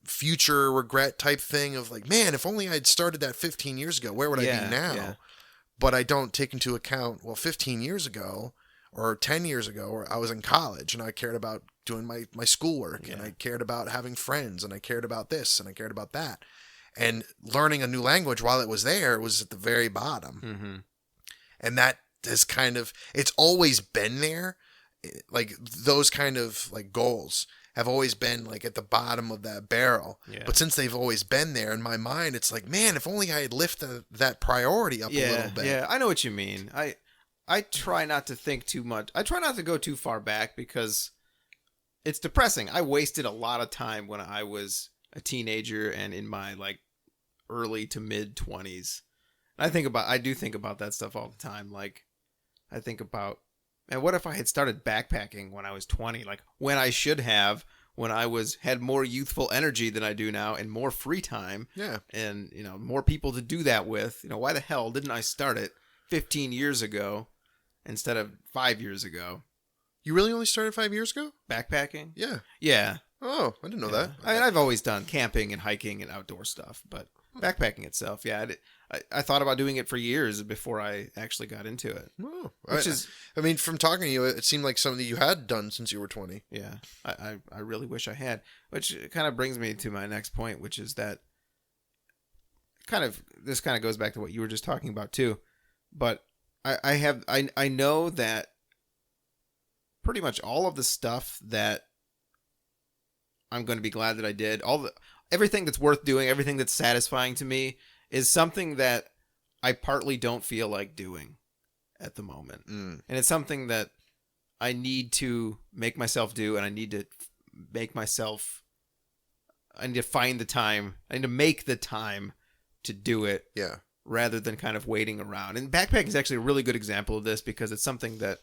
[SPEAKER 2] future regret type thing of like, man, if only I'd started that 15 years ago, where would I be now? Yeah. But I don't take into account, well, 15 years ago or 10 years ago, or I was in college and I cared about doing my schoolwork and I cared about having friends and I cared about this and I cared about that. And learning a new language while it was there was at the very bottom. Mm-hmm. And that has kind of, it's always been there. Like those kind of like goals have always been like at the bottom of that barrel. Yeah. But since they've always been there in my mind, it's like, man, if only I had lifted that priority up a little bit.
[SPEAKER 1] Yeah, I know what you mean. I try not to think too much. I try not to go too far back because it's depressing. I wasted a lot of time when I was a teenager and in my like early to mid 20s. And I do think about that stuff all the time. Like I think about, and what if I had started backpacking when I was 20? Like when I should have, when I had more youthful energy than I do now and more free time. Yeah. And, more people to do that with. Why the hell didn't I start it 15 years ago instead of 5 years ago?
[SPEAKER 2] You really only started 5 years ago?
[SPEAKER 1] Backpacking?
[SPEAKER 2] Yeah.
[SPEAKER 1] Yeah.
[SPEAKER 2] Oh, I didn't know that.
[SPEAKER 1] I've always done camping and hiking and outdoor stuff, but backpacking itself, I thought about doing it for years before I actually got into it.
[SPEAKER 2] Oh, I mean, from talking to you, it seemed like something you had done since you were 20.
[SPEAKER 1] Yeah, I really wish I had. Which kind of brings me to my next point, which is that this kind of goes back to what you were just talking about too. But I know that pretty much all of the stuff that I'm going to be glad that I did, everything that's worth doing, everything that's satisfying to me is something that I partly don't feel like doing at the moment. And it's something that I need to make myself do, and I need to find the time. I need to make the time to do it. Yeah. Rather than kind of waiting around. And backpacking is actually a really good example of this because it's something that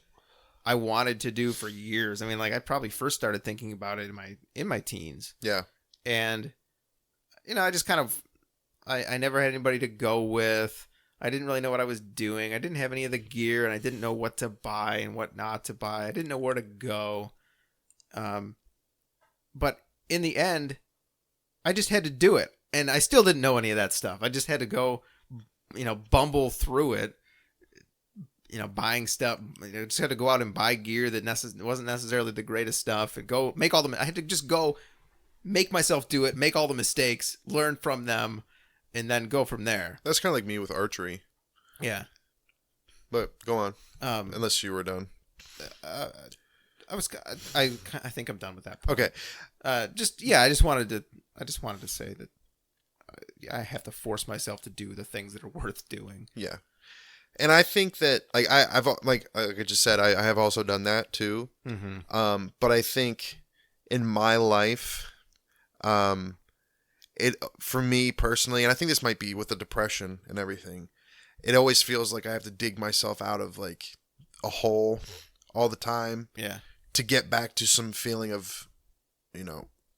[SPEAKER 1] I wanted to do for years. I mean, like I probably first started thinking about it in my teens. Yeah. And I just kind of I never had anybody to go with. I didn't really know what I was doing. I didn't have any of the gear, and I didn't know what to buy and what not to buy. I didn't know where to go. But in the end, I just had to do it. And I still didn't know any of that stuff. I just had to go, bumble through it, buying stuff. I just had to go out and buy gear that wasn't necessarily the greatest stuff and go make I had to just go make myself do it, make all the mistakes, learn from them, and then go from there.
[SPEAKER 2] That's kind of like me with archery. Yeah. But go on. Unless you were done.
[SPEAKER 1] I think I'm done with that point.
[SPEAKER 2] Okay.
[SPEAKER 1] I just wanted to say that I have to force myself to do the things that are worth doing.
[SPEAKER 2] Yeah. And I think that I've like I just said, I have also done that too. Mm-hmm. But I think in my life, for me personally, and I think this might be with the depression and everything, it always feels like I have to dig myself out of like a hole all the time. Yeah. To get back to some feeling of,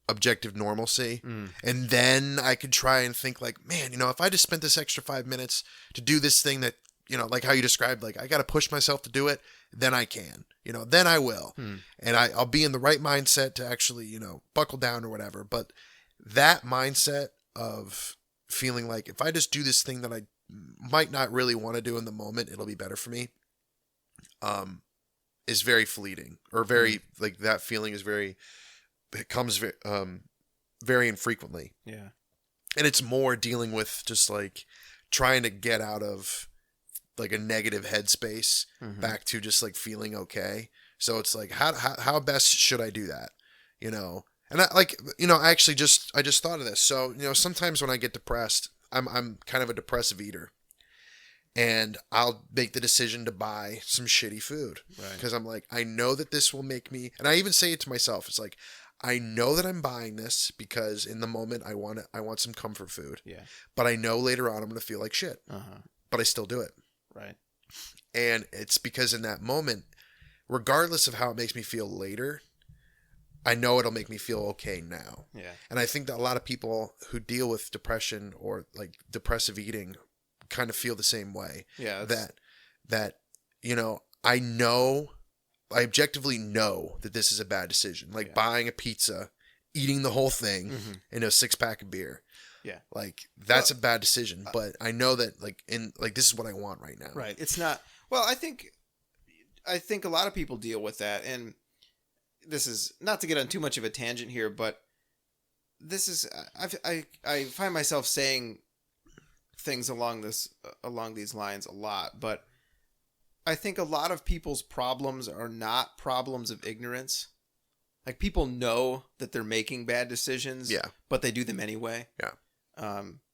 [SPEAKER 2] objective normalcy. And then I could try and think like, man, if I just spent this extra 5 minutes to do this thing that, like how you described, like I got to push myself to do it, then I can, then I will. And I'll be in the right mindset to actually, buckle down or whatever. But that mindset of feeling like if I just do this thing that I might not really want to do in the moment, it'll be better for me, is very fleeting, or very like that feeling is it comes very infrequently. Yeah. And it's more dealing with just like trying to get out of like a negative headspace
[SPEAKER 1] Mhm.
[SPEAKER 2] back to just like feeling okay. So it's like, how best should I do that? You know, and I like, you know, I just thought of this. So, you know, sometimes when I get depressed, I'm kind of a depressive eater, and I'll make the decision to buy some shitty food
[SPEAKER 1] Right.
[SPEAKER 2] because I'm like, I know that this will make me, and I even say it to myself. It's like, I know that I'm buying this because in the moment I want some comfort food,
[SPEAKER 1] Yeah.
[SPEAKER 2] but I know later on I'm going to feel like shit,
[SPEAKER 1] Uh-huh.
[SPEAKER 2] but I still do it.
[SPEAKER 1] Right.
[SPEAKER 2] And it's because in that moment, regardless of how it makes me feel later, I know it'll make me feel okay now.
[SPEAKER 1] Yeah.
[SPEAKER 2] And I think that a lot of people who deal with depression or like depressive eating kind of feel the same way.
[SPEAKER 1] Yeah.
[SPEAKER 2] That you know, I objectively know that this is a bad decision. Like
[SPEAKER 1] Yeah.
[SPEAKER 2] buying a pizza, eating the whole thing,
[SPEAKER 1] Mhm.
[SPEAKER 2] and a 6-pack of beer.
[SPEAKER 1] Yeah.
[SPEAKER 2] Like that's a bad decision, but I know that like this is what I want right now.
[SPEAKER 1] Right. It's not. Well, I think a lot of people deal with that, and this is not to get on too much of a tangent here, but this is I find myself saying things along these lines a lot, but I think a lot of people's problems are not problems of ignorance. Like people know that they're making bad decisions,
[SPEAKER 2] Yeah.
[SPEAKER 1] but they do them anyway.
[SPEAKER 2] Yeah.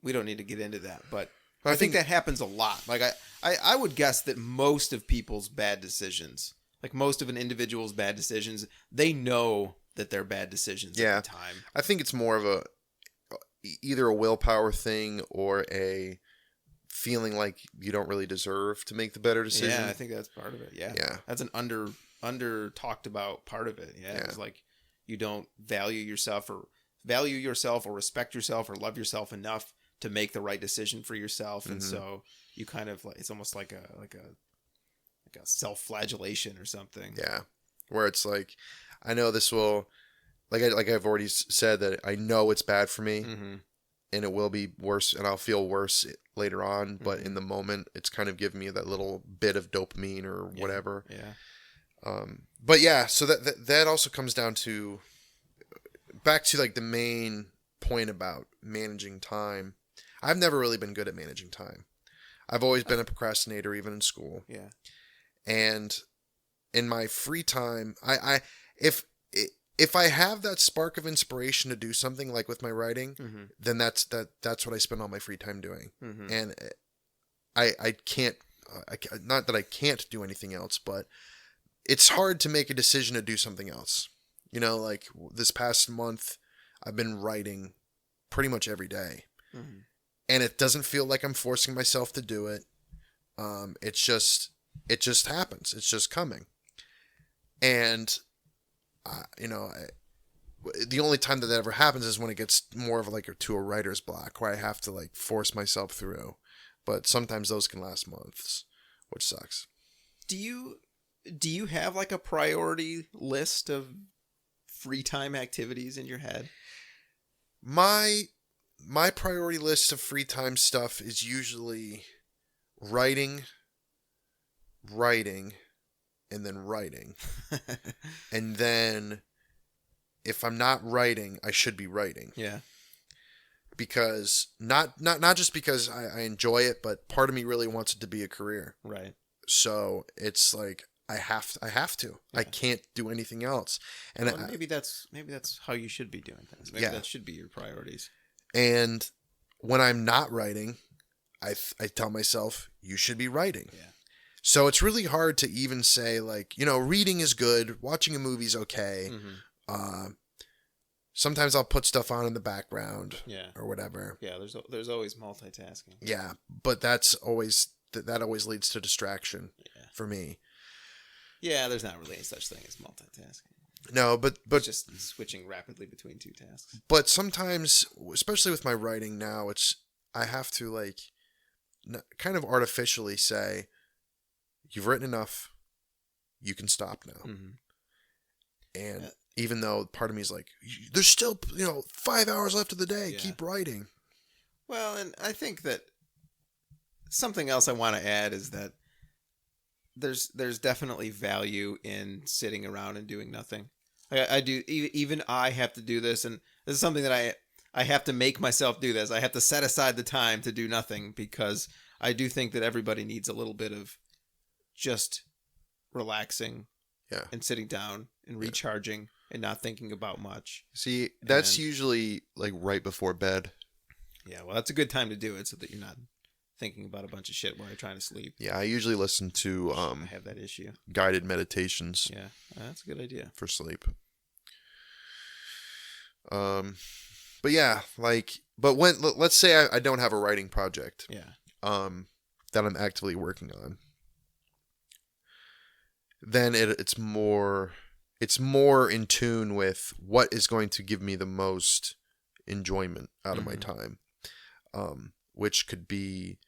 [SPEAKER 1] We don't need to get into that, but
[SPEAKER 2] I
[SPEAKER 1] I think
[SPEAKER 2] think-
[SPEAKER 1] that happens a lot. Like I would guess that most of people's bad decisions, like most of an individual's bad decisions, they know that they're bad decisions
[SPEAKER 2] Yeah.
[SPEAKER 1] at the time.
[SPEAKER 2] I think it's more of either a willpower thing or a feeling like you don't really deserve to make the better decision.
[SPEAKER 1] Yeah, I think that's part of it. Yeah.
[SPEAKER 2] Yeah.
[SPEAKER 1] That's an under talked about part of it. Yeah.
[SPEAKER 2] Yeah.
[SPEAKER 1] It's like you don't value yourself or respect yourself or love yourself enough to make the right decision for yourself. And
[SPEAKER 2] Mhm.
[SPEAKER 1] so you kind of like, it's almost like a self-flagellation or something.
[SPEAKER 2] Yeah. Where it's like, I know this will, like I've already said that I know it's bad for me,
[SPEAKER 1] Mm-hmm.
[SPEAKER 2] and it will be worse, and I'll feel worse later on. But
[SPEAKER 1] Mhm.
[SPEAKER 2] in the moment, it's kind of giving me that little bit of dopamine or
[SPEAKER 1] Yeah.
[SPEAKER 2] whatever.
[SPEAKER 1] Yeah.
[SPEAKER 2] But yeah, so that also comes down to back to like the main point about managing time. I've never really been good at managing time. I've always been a procrastinator, even in school.
[SPEAKER 1] Yeah.
[SPEAKER 2] And in my free time, if I have that spark of inspiration to do something like with my writing,
[SPEAKER 1] Mm-hmm.
[SPEAKER 2] then that's what I spend all my free time doing.
[SPEAKER 1] Mm-hmm.
[SPEAKER 2] And I can't, not that I can't do anything else, but it's hard to make a decision to do something else. You know, like this past month, I've been writing pretty much every day,
[SPEAKER 1] Mm-hmm.
[SPEAKER 2] and it doesn't feel like I'm forcing myself to do it. It just happens. It's just coming. And, the only time that ever happens is when it gets more of like to a writer's block where I have to like force myself through. But sometimes those can last months, which sucks.
[SPEAKER 1] Do you have like a priority list of free time activities in your head?
[SPEAKER 2] My priority list of free time stuff is usually writing, and then writing. And then if I'm not writing, I should be writing.
[SPEAKER 1] Yeah.
[SPEAKER 2] Because not just because I enjoy it, but part of me really wants it to be a career.
[SPEAKER 1] Right.
[SPEAKER 2] So it's like I have to.
[SPEAKER 1] Yeah.
[SPEAKER 2] I can't do anything else. And
[SPEAKER 1] Well, maybe that's how you should be doing things. Maybe
[SPEAKER 2] Yeah.
[SPEAKER 1] that should be your priorities.
[SPEAKER 2] and when I'm not writing, I tell myself you should be writing.
[SPEAKER 1] Yeah.
[SPEAKER 2] So it's really hard to even say like, reading is good, watching a movie's okay.
[SPEAKER 1] Mm-hmm.
[SPEAKER 2] Sometimes I'll put stuff on in the background
[SPEAKER 1] Yeah.
[SPEAKER 2] or whatever.
[SPEAKER 1] Yeah. There's always multitasking.
[SPEAKER 2] Yeah, but that's always that always leads to distraction
[SPEAKER 1] Yeah.
[SPEAKER 2] for me.
[SPEAKER 1] Yeah. There's not really any such thing as multitasking.
[SPEAKER 2] No, but
[SPEAKER 1] It's just switching rapidly between two tasks.
[SPEAKER 2] but sometimes, especially with my writing now, I have to like kind of artificially say, you've written enough, you can stop now.
[SPEAKER 1] Mm-hmm.
[SPEAKER 2] And even though part of me is like, there's still 5 hours left of the day,
[SPEAKER 1] Yeah.
[SPEAKER 2] keep writing.
[SPEAKER 1] Well, and I think that something else I want to add is that there's definitely value in sitting around and doing nothing. I do. Even I have to do this, and this is something that I have to make myself do this. I have to set aside the time to do nothing because I do think that everybody needs a little bit of just relaxing and sitting down and recharging and not thinking about much.
[SPEAKER 2] See, that's usually like right before bed.
[SPEAKER 1] Yeah, well, that's a good time to do it so that you're not thinking about a bunch of shit while you're trying to sleep.
[SPEAKER 2] Yeah, I usually listen to
[SPEAKER 1] I have that issue.
[SPEAKER 2] Guided meditations.
[SPEAKER 1] Yeah, that's a good idea
[SPEAKER 2] for sleep. But yeah, but when let's say I don't have a writing project.
[SPEAKER 1] Yeah.
[SPEAKER 2] That I'm actively working on. Then it's more in tune with what is going to give me the most enjoyment out of my time, which could be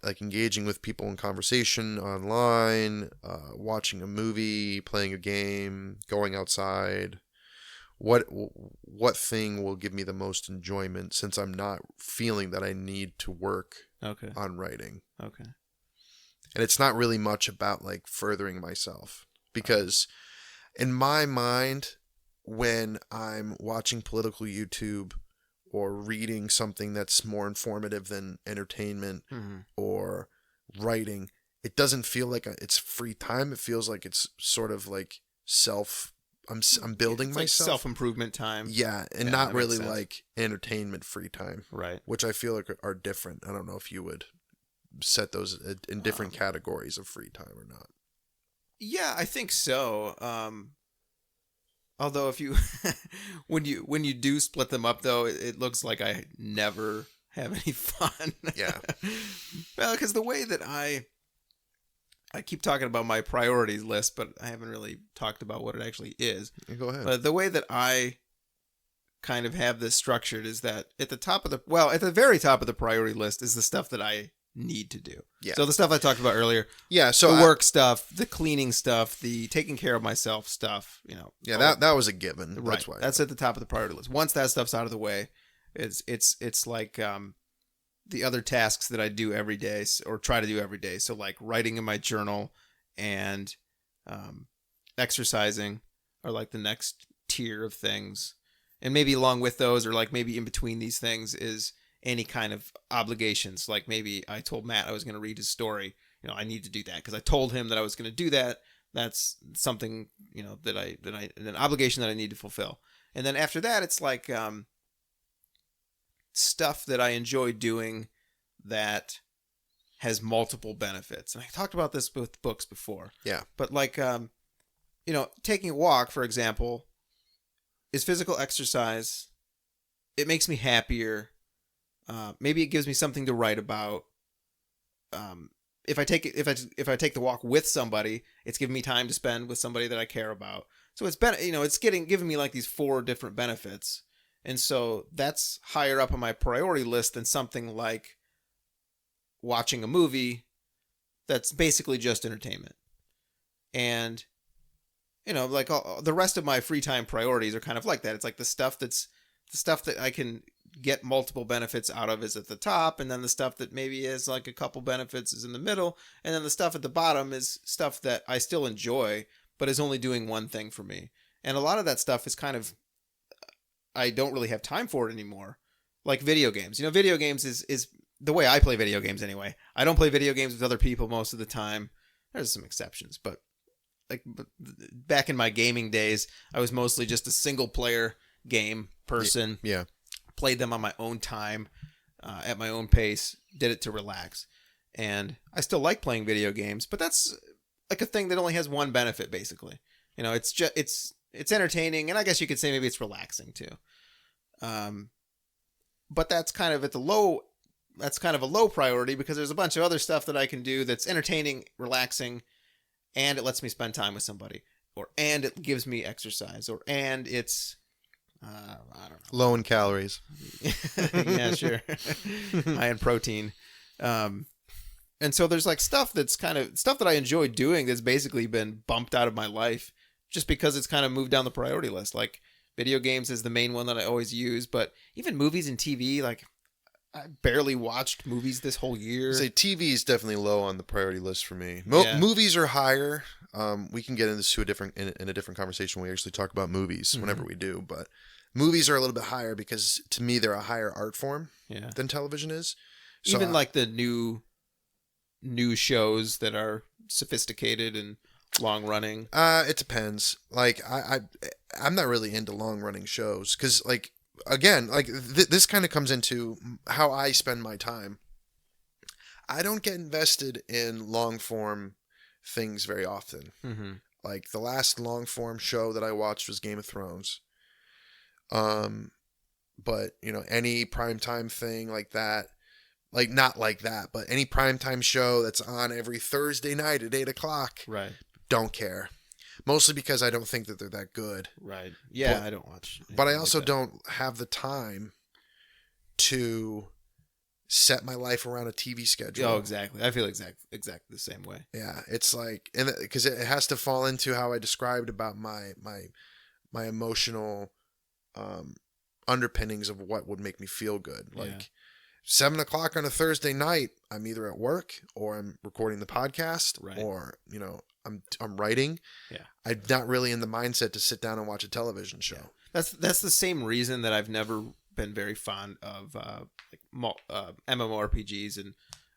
[SPEAKER 2] like engaging with people in conversation online, watching a movie, playing a game, going outside. What thing will give me the most enjoyment since I'm not feeling that I need to work on writing.
[SPEAKER 1] Okay.
[SPEAKER 2] And it's not really much about like furthering myself, because in my mind, when I'm watching political YouTube or reading something that's more informative than entertainment or writing, it doesn't feel like it's free time. It feels like it's sort of like I'm building myself. Like
[SPEAKER 1] self-improvement time.
[SPEAKER 2] Yeah, and not really like entertainment free time.
[SPEAKER 1] Right.
[SPEAKER 2] Which I feel like are different. I don't know if you would set those in different categories of free time or not.
[SPEAKER 1] Yeah, I think so. Although if you when you do split them up though, it looks like I never have any fun.
[SPEAKER 2] Yeah.
[SPEAKER 1] Well, because the way that I keep talking about my priorities list, but I haven't really talked about what it actually is.
[SPEAKER 2] Go ahead.
[SPEAKER 1] But the way that I kind of have this structured is that at the very top of the priority list is the stuff that I need to do.
[SPEAKER 2] Yeah.
[SPEAKER 1] So the stuff I talked about earlier.
[SPEAKER 2] Yeah. So
[SPEAKER 1] the work stuff, the cleaning stuff, the taking care of myself stuff.
[SPEAKER 2] Yeah. That was a given.
[SPEAKER 1] Right.
[SPEAKER 2] That's why.
[SPEAKER 1] That's at the top of the priority list. Once that stuff's out of the way, it's like the other tasks that I do every day or try to do every day. So like writing in my journal and exercising are like the next tier of things. And maybe along with those, or like maybe in between these things, is any kind of obligations. Like maybe I told Matt I was going to read his story. I need to do that because I told him that I was going to do that. That's something, that an obligation that I need to fulfill. And then after that, it's like stuff that I enjoy doing that has multiple benefits. And I talked about this with books before.
[SPEAKER 2] Yeah.
[SPEAKER 1] But like, taking a walk, for example, is physical exercise. It makes me happier. Maybe it gives me something to write about. If I take the walk with somebody, it's giving me time to spend with somebody that I care about. So it's giving me like these 4 different benefits. And so that's higher up on my priority list than something like watching a movie that's basically just entertainment. And like the rest of my free time priorities are kind of like that. It's like the stuff that I can get multiple benefits out of is at the top, and then the stuff that maybe has like a couple benefits is in the middle, and then the stuff at the bottom is stuff that I still enjoy but is only doing one thing for me. And a lot of that stuff is kind of, I don't really have time for it anymore. Like video games. Video games is the way I play video games anyway. I don't play video games with other people most of the time. There's some exceptions, but back in my gaming days, I was mostly just a single player game person.
[SPEAKER 2] Yeah.
[SPEAKER 1] Played them on my own time, at my own pace, did it to relax. And I still like playing video games, but that's like a thing that only has one benefit, basically. It's just, it's entertaining, and I guess you could say maybe it's relaxing too. But that's kind of a low priority because there's a bunch of other stuff that I can do that's entertaining, relaxing, and it lets me spend time with somebody, and it gives me exercise, and it's, I don't know.
[SPEAKER 2] Low in calories.
[SPEAKER 1] Yeah, sure. High in protein. And so there's like stuff that I enjoy doing that's basically been bumped out of my life just because it's kind of moved down the priority list. Like video games is the main one that I always use, but even movies and TV, like I barely watched movies this whole year.
[SPEAKER 2] Say TV is definitely low on the priority list for me. Movies are higher. We can get into this in a different conversation when we actually talk about movies whenever we do, but Movies are a little bit higher because to me they're a higher art form
[SPEAKER 1] Yeah.
[SPEAKER 2] than television is. So
[SPEAKER 1] Even like the new shows that are sophisticated and long running.
[SPEAKER 2] it depends. Like I'm not really into long running shows because like again like this kind of comes into how I spend my time. I don't get invested in long form things very often.
[SPEAKER 1] Mm-hmm.
[SPEAKER 2] Like the last long form show that I watched was Game of Thrones. But you know, any primetime thing like that, like not like that, but any primetime show that's on every Thursday night at 8:00,
[SPEAKER 1] Right.
[SPEAKER 2] don't care. Mostly because I don't think that they're that good.
[SPEAKER 1] Right. Yeah,
[SPEAKER 2] But-
[SPEAKER 1] I don't watch.
[SPEAKER 2] But I
[SPEAKER 1] anything
[SPEAKER 2] also
[SPEAKER 1] like that.
[SPEAKER 2] don't have the time to set my life around a TV schedule.
[SPEAKER 1] Oh, exactly. I feel exactly the same way.
[SPEAKER 2] Yeah, it's like, and because it has to fall into how I described about my emotional underpinnings of what would make me feel good. Like
[SPEAKER 1] Yeah.
[SPEAKER 2] 7:00 on a Thursday night, I'm either at work or I'm recording the podcast,
[SPEAKER 1] Right.
[SPEAKER 2] or you know, I'm writing.
[SPEAKER 1] Yeah.
[SPEAKER 2] I'm not really in the mindset to sit down and watch a television show.
[SPEAKER 1] Yeah. That's the same reason that I've never been very fond of MMORPGs and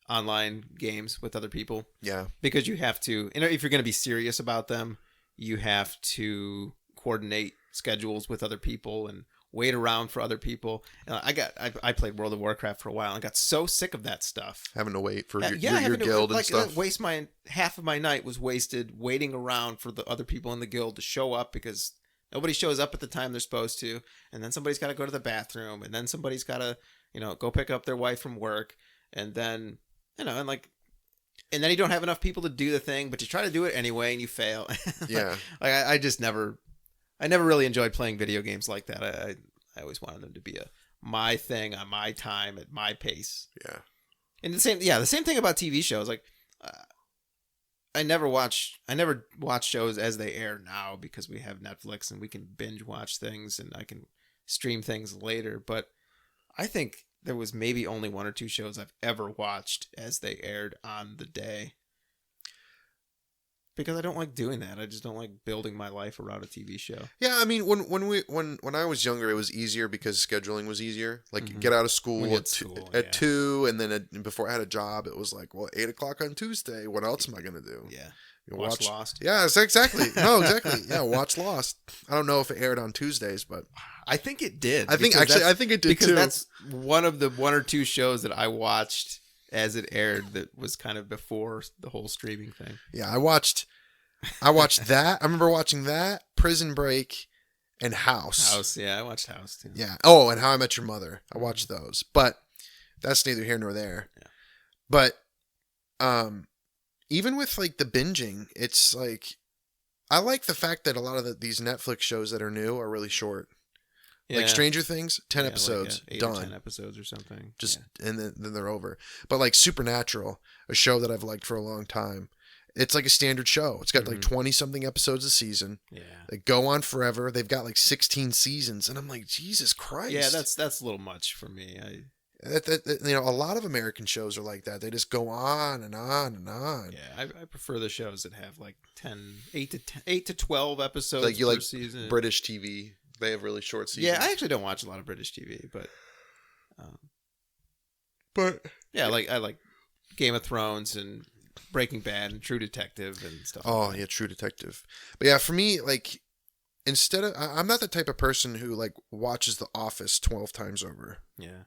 [SPEAKER 1] online games with other people,
[SPEAKER 2] Yeah,
[SPEAKER 1] because you have to, you know, if you're going to be serious about them, you have to coordinate schedules with other people and wait around for other people. I played World of Warcraft for a while and got so sick of that stuff.
[SPEAKER 2] having to wait for your
[SPEAKER 1] having to,
[SPEAKER 2] guild and
[SPEAKER 1] like,
[SPEAKER 2] stuff.
[SPEAKER 1] Waste my half of my night was wasted waiting around for the other people in the guild to show up, because nobody shows up at the time they're supposed to, and then somebody's got to go to the bathroom, and then somebody's got to, you know, go pick up their wife from work, and then, you know, and then you don't have enough people to do the thing, but you try to do it anyway and you fail.
[SPEAKER 2] Yeah.
[SPEAKER 1] I just never really enjoyed playing video games like that. I always wanted them to be my thing on my time at my pace.
[SPEAKER 2] Yeah.
[SPEAKER 1] And the same thing about TV shows. Like, I never watch shows as they air now, because we have Netflix and we can binge watch things and I can stream things later. But I think there was maybe only one or two shows I've ever watched as they aired on the day, because I don't like doing that. I just don't like building my life around a TV show.
[SPEAKER 2] Yeah, I mean, when I was younger, it was easier because scheduling was easier. Like,
[SPEAKER 1] Mhm.
[SPEAKER 2] get out of school
[SPEAKER 1] When you
[SPEAKER 2] at,
[SPEAKER 1] had school,
[SPEAKER 2] at
[SPEAKER 1] yeah.
[SPEAKER 2] 2, and then before I had a job, it was like, well, 8:00 on Tuesday. What else am I gonna do?
[SPEAKER 1] Yeah.
[SPEAKER 2] You
[SPEAKER 1] Watch Lost.
[SPEAKER 2] Yeah, exactly. No, exactly. Yeah, watch Lost. I don't know if it aired on Tuesdays, but
[SPEAKER 1] I think it did.
[SPEAKER 2] I think it did
[SPEAKER 1] because
[SPEAKER 2] too.
[SPEAKER 1] that's one of the one or two shows that I watched as it aired that was kind of before the whole streaming thing.
[SPEAKER 2] Yeah, I watched that. I remember watching that, Prison Break, and House.
[SPEAKER 1] Yeah, I watched House too.
[SPEAKER 2] Yeah. Oh, and How I Met Your Mother. I watched those, but that's neither here nor there.
[SPEAKER 1] Yeah.
[SPEAKER 2] But even with like the binging, it's like I like the fact that a lot of these Netflix shows that are new are really short.
[SPEAKER 1] Yeah.
[SPEAKER 2] Like Stranger Things, 10
[SPEAKER 1] Yeah,
[SPEAKER 2] episodes,
[SPEAKER 1] like 8
[SPEAKER 2] done.
[SPEAKER 1] or 10 episodes or something.
[SPEAKER 2] Just
[SPEAKER 1] yeah.
[SPEAKER 2] and then they're over. But like Supernatural, a show that I've liked for a long time. It's like a standard show. It's got like 20 something episodes a season.
[SPEAKER 1] Yeah.
[SPEAKER 2] They go on forever. They've got like 16 seasons, and I'm like, Jesus Christ.
[SPEAKER 1] Yeah, that's a little much for me.
[SPEAKER 2] You know, a lot of American shows are like that. They just go on and on and on.
[SPEAKER 1] Yeah, I prefer the shows that have like 8 to 12 episodes
[SPEAKER 2] Like you
[SPEAKER 1] per
[SPEAKER 2] like
[SPEAKER 1] season.
[SPEAKER 2] British TV. They have really short seasons.
[SPEAKER 1] Yeah, I actually don't watch a lot of British TV, but yeah, I like Game of Thrones and Breaking Bad and True Detective and stuff.
[SPEAKER 2] Oh,
[SPEAKER 1] like that.
[SPEAKER 2] yeah, True Detective. But yeah, for me, like, I'm not the type of person who like watches The Office 12 times over.
[SPEAKER 1] Yeah.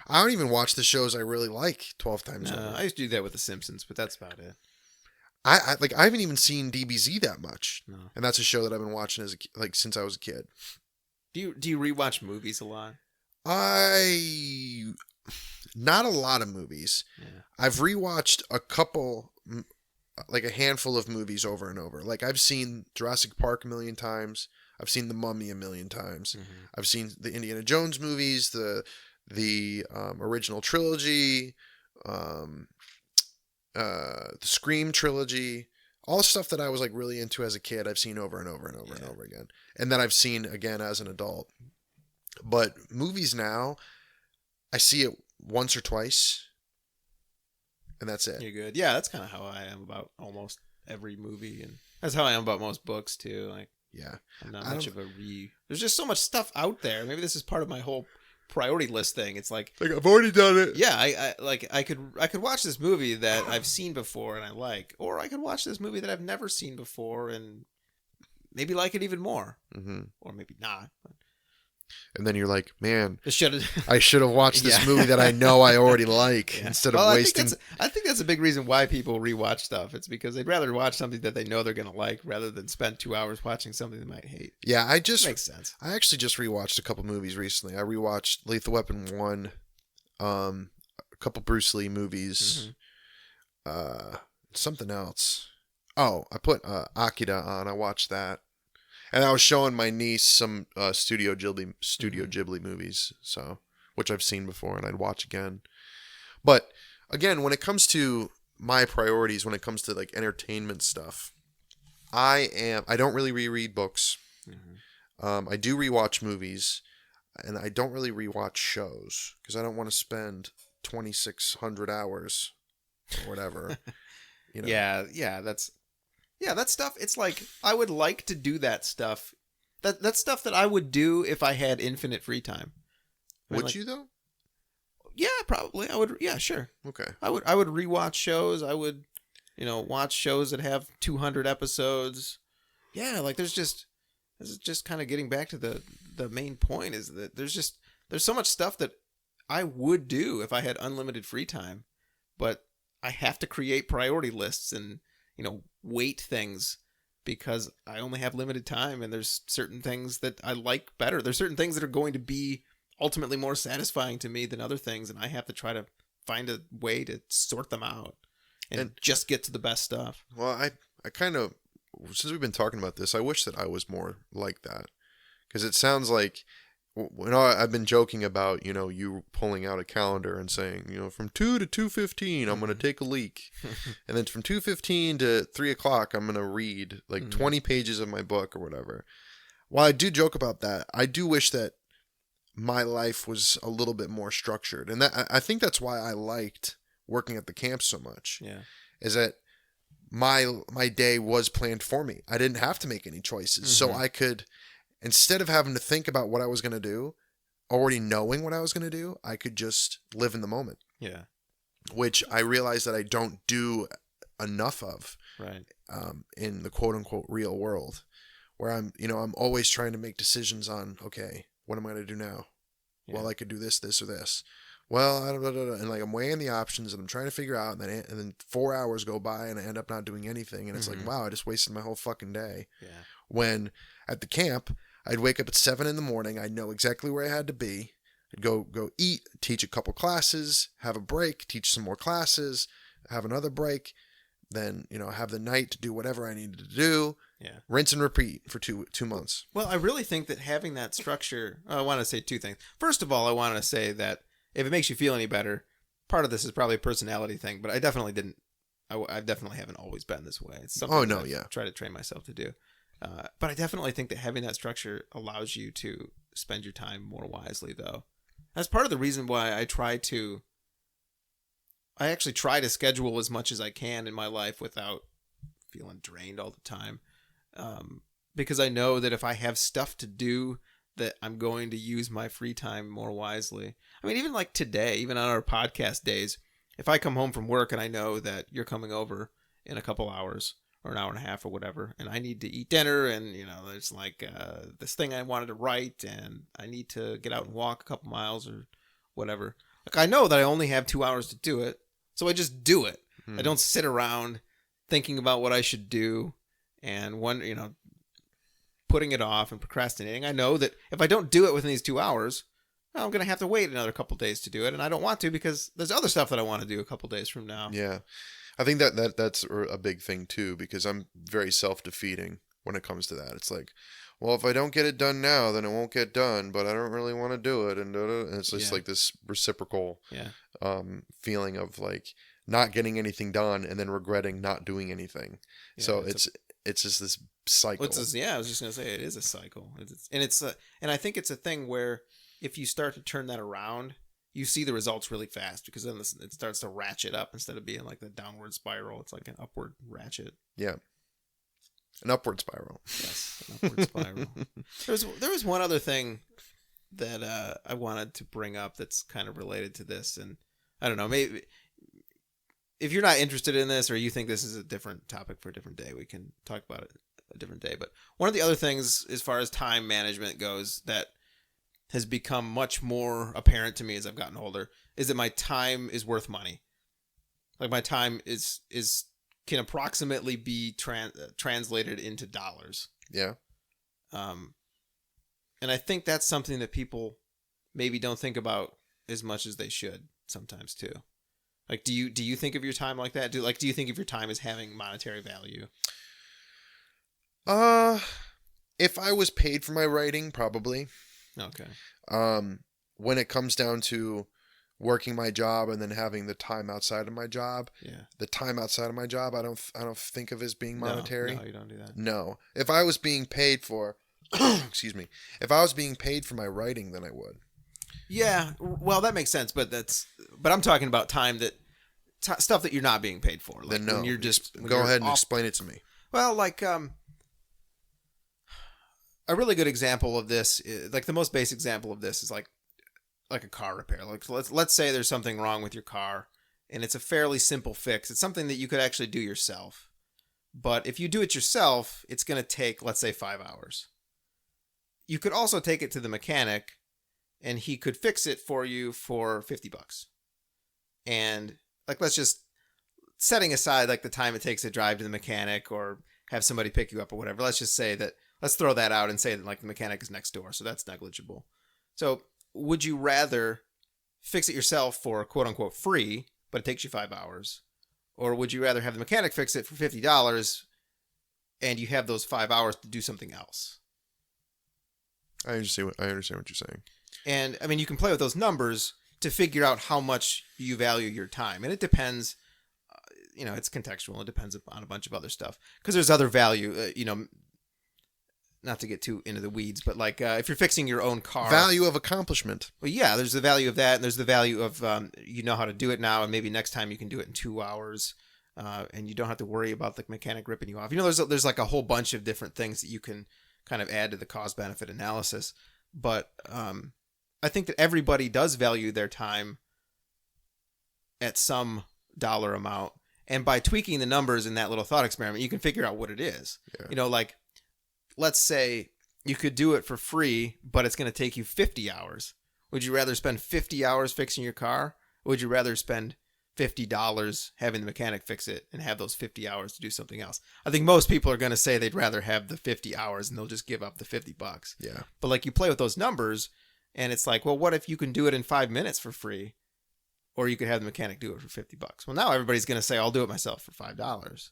[SPEAKER 2] I don't even watch the shows I really like 12 times
[SPEAKER 1] No,
[SPEAKER 2] over.
[SPEAKER 1] I used to do that with The Simpsons, but that's about it.
[SPEAKER 2] I haven't even seen DBZ that much.
[SPEAKER 1] No.
[SPEAKER 2] And that's a show that I've been watching since I was a kid.
[SPEAKER 1] Do you rewatch movies a lot?
[SPEAKER 2] Not a lot of movies.
[SPEAKER 1] Yeah.
[SPEAKER 2] I've rewatched a couple, like a handful of movies over and over. Like I've seen Jurassic Park a million times. I've seen The Mummy a million times.
[SPEAKER 1] Mm-hmm.
[SPEAKER 2] I've seen the Indiana Jones movies, the original trilogy, the Scream trilogy, all stuff that I was like really into as a kid. I've seen over and over and over and over again, and then I've seen again as an adult. But movies now, I see it once or twice, and that's it.
[SPEAKER 1] You're good. Yeah, that's kind of how I am about almost every movie, and that's how I am about most books too. Like,
[SPEAKER 2] Yeah.
[SPEAKER 1] I'm not much of a There's just so much stuff out there. Maybe this is part of my whole priority list thing. It's like
[SPEAKER 2] I've already done it.
[SPEAKER 1] Yeah, I could watch this movie that I've seen before and I like, or I could watch this movie that I've never seen before and maybe like it even more, or maybe not.
[SPEAKER 2] And then you're like, man,
[SPEAKER 1] I
[SPEAKER 2] should have watched this movie that I know I already like instead of wasting.
[SPEAKER 1] I think that's a big reason why people rewatch stuff. It's because they'd rather watch something that they know they're going to like rather than spend 2 hours watching something they might hate.
[SPEAKER 2] Yeah,
[SPEAKER 1] makes sense.
[SPEAKER 2] I actually just rewatched a couple movies recently. I rewatched Lethal Weapon 1, a couple Bruce Lee movies, something else. Oh, I put Akira on. I watched that. And I was showing my niece some Studio Ghibli movies, so which I've seen before and I'd watch again. But again, when it comes to my priorities, when it comes to like entertainment stuff, I don't really reread books. I do rewatch movies, and I don't really rewatch shows because I don't want to spend 2,600 hours or whatever. You know?
[SPEAKER 1] Yeah, that stuff, it's like, I would like to do that stuff. That's stuff that I would do if I had infinite free time.
[SPEAKER 2] Would you, though?
[SPEAKER 1] Yeah, probably. I would, yeah, sure.
[SPEAKER 2] Okay.
[SPEAKER 1] I would rewatch shows. I would, watch shows that have 200 episodes. Yeah, like this is just kind of getting back to the main point is that there's so much stuff that I would do if I had unlimited free time, but I have to create priority lists and weight things because I only have limited time and there's certain things that I like better. There's certain things that are going to be ultimately more satisfying to me than other things, and I have to try to find a way to sort them out and just get to the best stuff.
[SPEAKER 2] Well, I kind of, since we've been talking about this, I wish that I was more like that because it sounds like I've been joking about, you pulling out a calendar and saying, from 2 to 2:15, I'm going to take a leak. And then from 2:15 to 3 o'clock, I'm going to read like 20 pages of my book or whatever. While I do joke about that, I do wish that my life was a little bit more structured. And I think that's why I liked working at the camp so much.
[SPEAKER 1] Yeah.
[SPEAKER 2] Is that my day was planned for me. I didn't have to make any choices. So I could, instead of having to think about what I was going to do, already knowing what I was going to do, I could just live in the moment.
[SPEAKER 1] Yeah.
[SPEAKER 2] Which I realize that I don't do enough of.
[SPEAKER 1] Right.
[SPEAKER 2] In the quote unquote real world, where I'm always trying to make decisions on, okay, what am I going to do now? Yeah. Well, I could do this, this, or this. Well, and like I'm weighing the options and I'm trying to figure out, and then 4 hours go by and I end up not doing anything, and it's like, wow, I just wasted my whole fucking day.
[SPEAKER 1] Yeah.
[SPEAKER 2] When at the camp, I'd wake up at 7 a.m. I'd know exactly where I had to be. I'd go eat, teach a couple classes, have a break, teach some more classes, have another break, then have the night to do whatever I needed to do.
[SPEAKER 1] Yeah.
[SPEAKER 2] Rinse and repeat for two months.
[SPEAKER 1] Well, I really think that having that structure, I want to say two things. First of all, I want to say that if it makes you feel any better, part of this is probably a personality thing, but I definitely didn't. I definitely haven't always been this way. It's something I try to train myself to do. But I definitely think that having that structure allows you to spend your time more wisely, though. That's part of the reason why I actually try to schedule as much as I can in my life without feeling drained all the time. Because I know that if I have stuff to do, that I'm going to use my free time more wisely. I mean, even like today, even on our podcast days, if I come home from work and I know that you're coming over in a couple hours or an hour and a half or whatever, and I need to eat dinner, and there's like this thing I wanted to write, and I need to get out and walk a couple miles or whatever. Like, I know that I only have 2 hours to do it, so I just do it. I don't sit around thinking about what I should do and putting it off and procrastinating. I know that if I don't do it within these 2 hours, I'm going to have to wait another couple days to do it, and I don't want to because there's other stuff that I want to do a couple days from now.
[SPEAKER 2] Yeah. I think that's a big thing too, because I'm very self-defeating when it comes to that. It's like, well, if I don't get it done now, then it won't get done, but I don't really want to do it. And it's just like this reciprocal feeling of like not getting anything done and then regretting not doing anything. Yeah, so it's just this cycle.
[SPEAKER 1] I was just going to say it is a cycle. And I think it's a thing where if you start to turn that around, you see the results really fast, because then it starts to ratchet up instead of being like the downward spiral. It's like an upward ratchet.
[SPEAKER 2] Yeah. An upward spiral.
[SPEAKER 1] Yes, an upward spiral. There was one other thing that I wanted to bring up that's kind of related to this, and I don't know, maybe if you're not interested in this or you think this is a different topic for a different day, we can talk about it a different day. But one of the other things as far as time management goes that has become much more apparent to me as I've gotten older is that my time is worth money. Like my time is can approximately be translated into dollars.
[SPEAKER 2] Yeah.
[SPEAKER 1] And I think that's something that people maybe don't think about as much as they should sometimes too. Like, do you think of your time like that? Do you think of your time as having monetary value?
[SPEAKER 2] If I was paid for my writing, probably.
[SPEAKER 1] Okay.
[SPEAKER 2] When it comes down to working my job and then having the time outside of my job, the time outside of my job, I don't think of as being monetary.
[SPEAKER 1] No, you don't do that.
[SPEAKER 2] No. If I was being paid for, excuse me, if I was being paid for my writing, then I would. Yeah,
[SPEAKER 1] well, that makes sense, but I'm talking about time that stuff that you're not being paid for. Like
[SPEAKER 2] then no,
[SPEAKER 1] when you're just
[SPEAKER 2] go ahead and explain it to me.
[SPEAKER 1] Well, like a really good example of this, like the most basic example of this, is like a car repair. Like let's say there's something wrong with your car, and it's a fairly simple fix. It's something that you could actually do yourself, but if you do it yourself, it's going to take, let's say, 5 hours. You could also take it to the mechanic, and he could fix it for you for $50. And like, let's just, setting aside like the time it takes to drive to the mechanic or have somebody pick you up or whatever, let's just say that, let's throw that out and say that like the mechanic is next door. So that's negligible. So would you rather fix it yourself for quote unquote free, but it takes you 5 hours? Or would you rather have the mechanic fix it for $50 and you have those 5 hours to do something else?
[SPEAKER 2] I understand what you're saying.
[SPEAKER 1] And I mean, you can play with those numbers to figure out how much you value your time. And it depends, it's contextual. It depends on a bunch of other stuff. Because there's other value, not to get too into the weeds, but like if you're fixing your own car.
[SPEAKER 2] Value of accomplishment.
[SPEAKER 1] Well, yeah, there's the value of that. And there's the value of you know how to do it now. And maybe next time you can do it in 2 hours. And you don't have to worry about the mechanic ripping you off. There's like a whole bunch of different things that you can kind of add to the cost-benefit analysis. But I think that everybody does value their time at some dollar amount. And by tweaking the numbers in that little thought experiment, you can figure out what it is. Yeah. Like, let's say you could do it for free, but it's going to take you 50 hours. Would you rather spend 50 hours fixing your car? Or would you rather spend $50 having the mechanic fix it and have those 50 hours to do something else? I think most people are going to say they'd rather have the 50 hours and they'll just give up the $50.
[SPEAKER 2] Yeah.
[SPEAKER 1] But like, you play with those numbers and it's like, well, what if you can do it in 5 minutes for free? Or you could have the mechanic do it for $50. Well, now everybody's going to say, I'll do it myself for $5.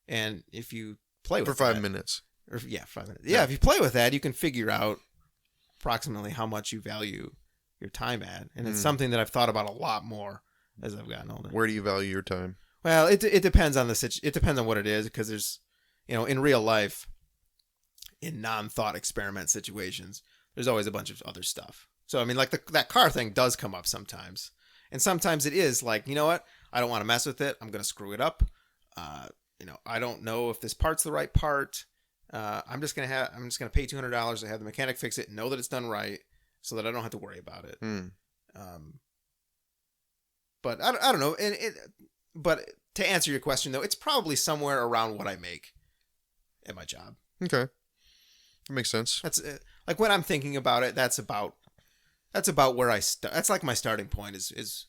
[SPEAKER 1] And if you play with
[SPEAKER 2] for 5 minutes.
[SPEAKER 1] Or 5 minutes. Yeah, if you play with that, you can figure out approximately how much you value your time at. And it's something that I've thought about a lot more as I've gotten older.
[SPEAKER 2] Where do you value your time?
[SPEAKER 1] Well, it depends on it depends on what it is, because there's, in real life, in non-thought experiment situations, there's always a bunch of other stuff. So, I mean, like that car thing does come up sometimes. And sometimes it is like, you know what? I don't want to mess with it. I'm going to screw it up. I don't know if this part's the right part. I'm just going to pay $200 to have the mechanic fix it and know that it's done right so that I don't have to worry about it. But I don't know. But to answer your question though, it's probably somewhere around what I make at my job.
[SPEAKER 2] Okay. That makes sense.
[SPEAKER 1] That's like when I'm thinking about it, that's about where I start. That's like my starting point is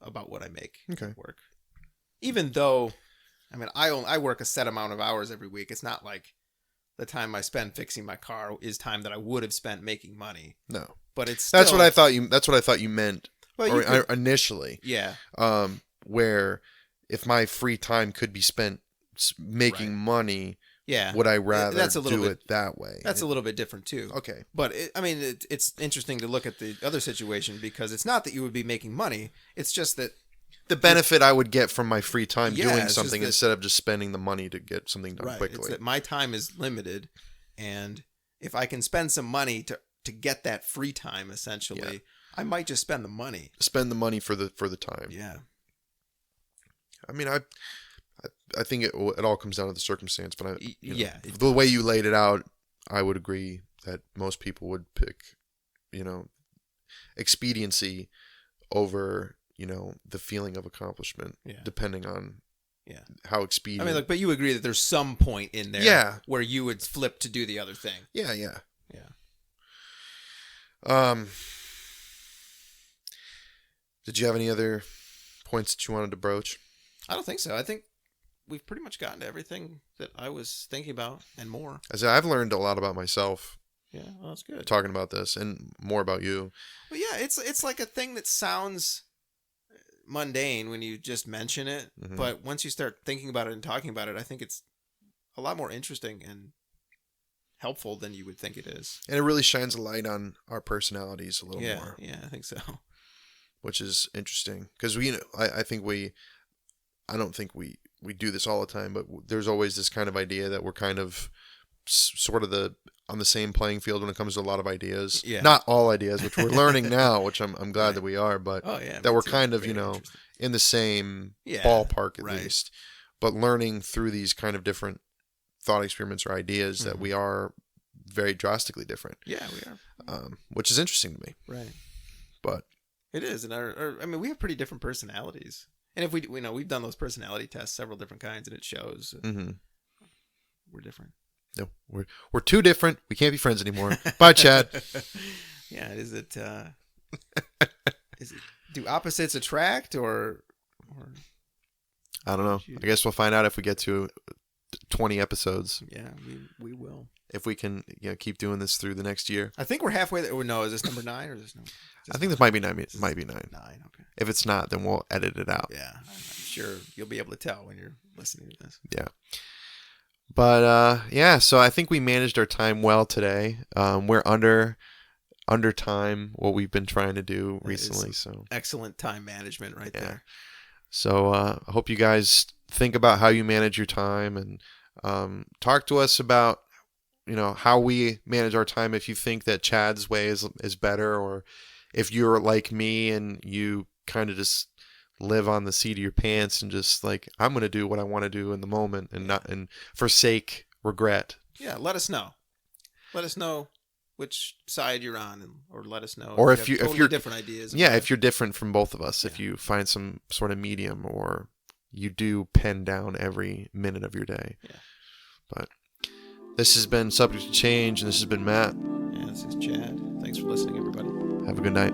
[SPEAKER 1] about what I make at work. Even though, I mean, I work a set amount of hours every week. It's not like the time I spend fixing my car is time that I would have spent making money.
[SPEAKER 2] No,
[SPEAKER 1] but it's
[SPEAKER 2] that's what I thought you meant.
[SPEAKER 1] Well,
[SPEAKER 2] initially.
[SPEAKER 1] Yeah.
[SPEAKER 2] Where if my free time could be spent making money.
[SPEAKER 1] Yeah.
[SPEAKER 2] Would I rather do it that way?
[SPEAKER 1] That's a little bit different too.
[SPEAKER 2] Okay.
[SPEAKER 1] But it's interesting to look at the other situation, because it's not that you would be making money. It's just that
[SPEAKER 2] the benefit I would get from my free time doing something instead of just spending the money to get something done quickly.
[SPEAKER 1] It's that my time is limited, and if I can spend some money to get that free time, essentially, I might just spend the money.
[SPEAKER 2] Spend the money for the time.
[SPEAKER 1] Yeah.
[SPEAKER 2] I mean, I think it all comes down to the circumstance, but
[SPEAKER 1] Yeah.
[SPEAKER 2] The way you laid it out, I would agree that most people would pick, expediency over, the feeling of accomplishment, depending on how expedient.
[SPEAKER 1] I mean, look, but you agree that there's some point in there where you would flip to do the other thing.
[SPEAKER 2] Yeah. Did you have any other points that you wanted to broach?
[SPEAKER 1] I don't think so. I think we've pretty much gotten to everything that I was thinking about and more.
[SPEAKER 2] As I've learned a lot about myself.
[SPEAKER 1] Yeah, well, that's good.
[SPEAKER 2] Talking about this and more about you.
[SPEAKER 1] Well, yeah, it's like a thing that sounds mundane when you just mention it, but once you start thinking about it and talking about it, I think it's a lot more interesting and helpful than you would think it is.
[SPEAKER 2] And it really shines a light on our personalities a little more.
[SPEAKER 1] Yeah, I think so.
[SPEAKER 2] Which is interesting because I don't think we do this all the time, but there's always this kind of idea that we're kind of sort of on the same playing field when it comes to a lot of ideas. Yeah. Not all ideas, which we're learning now, which I'm glad that we are, but that we're kind of, in the same ballpark at least, but learning through these kind of different thought experiments or ideas that we are very drastically different.
[SPEAKER 1] Yeah, we are.
[SPEAKER 2] Which is interesting to me.
[SPEAKER 1] Right.
[SPEAKER 2] But
[SPEAKER 1] it is. And we have pretty different personalities. And if we've done those personality tests, several different kinds, and it shows we're different.
[SPEAKER 2] No, we're too different. We can't be friends anymore. Bye, Chad.
[SPEAKER 1] Yeah, is it do opposites attract or
[SPEAKER 2] I don't know. I guess we'll find out if we get to 20 episodes.
[SPEAKER 1] Yeah, we will.
[SPEAKER 2] If we can keep doing this through the next year.
[SPEAKER 1] I think we're halfway there. No, is this number 9 or is this number?
[SPEAKER 2] I think this might be 9. Might be 9.
[SPEAKER 1] 9, okay.
[SPEAKER 2] If it's not, then we'll edit it out.
[SPEAKER 1] Yeah, I'm sure you'll be able to tell when you're listening to this.
[SPEAKER 2] Yeah. But so I think we managed our time well today. We're under time what we've been trying to do recently. So
[SPEAKER 1] excellent time management right there.
[SPEAKER 2] So I hope you guys think about how you manage your time and talk to us about how we manage our time. If you think that Chad's way is better, or if you're like me and you kind of just live on the seat of your pants and just like, I'm going to do what I want to do in the moment and forsake regret.
[SPEAKER 1] Yeah. Let us know. Let us know which side you're on, or let us know.
[SPEAKER 2] Or if you're
[SPEAKER 1] different ideas.
[SPEAKER 2] Yeah. If you're different from both of us, if you find some sort of medium, or you do pen down every minute of your day.
[SPEAKER 1] Yeah.
[SPEAKER 2] But this has been Subject to Change, and this has been Matt.
[SPEAKER 1] Yeah, this is Chad. Thanks for listening, everybody.
[SPEAKER 2] Have a good night.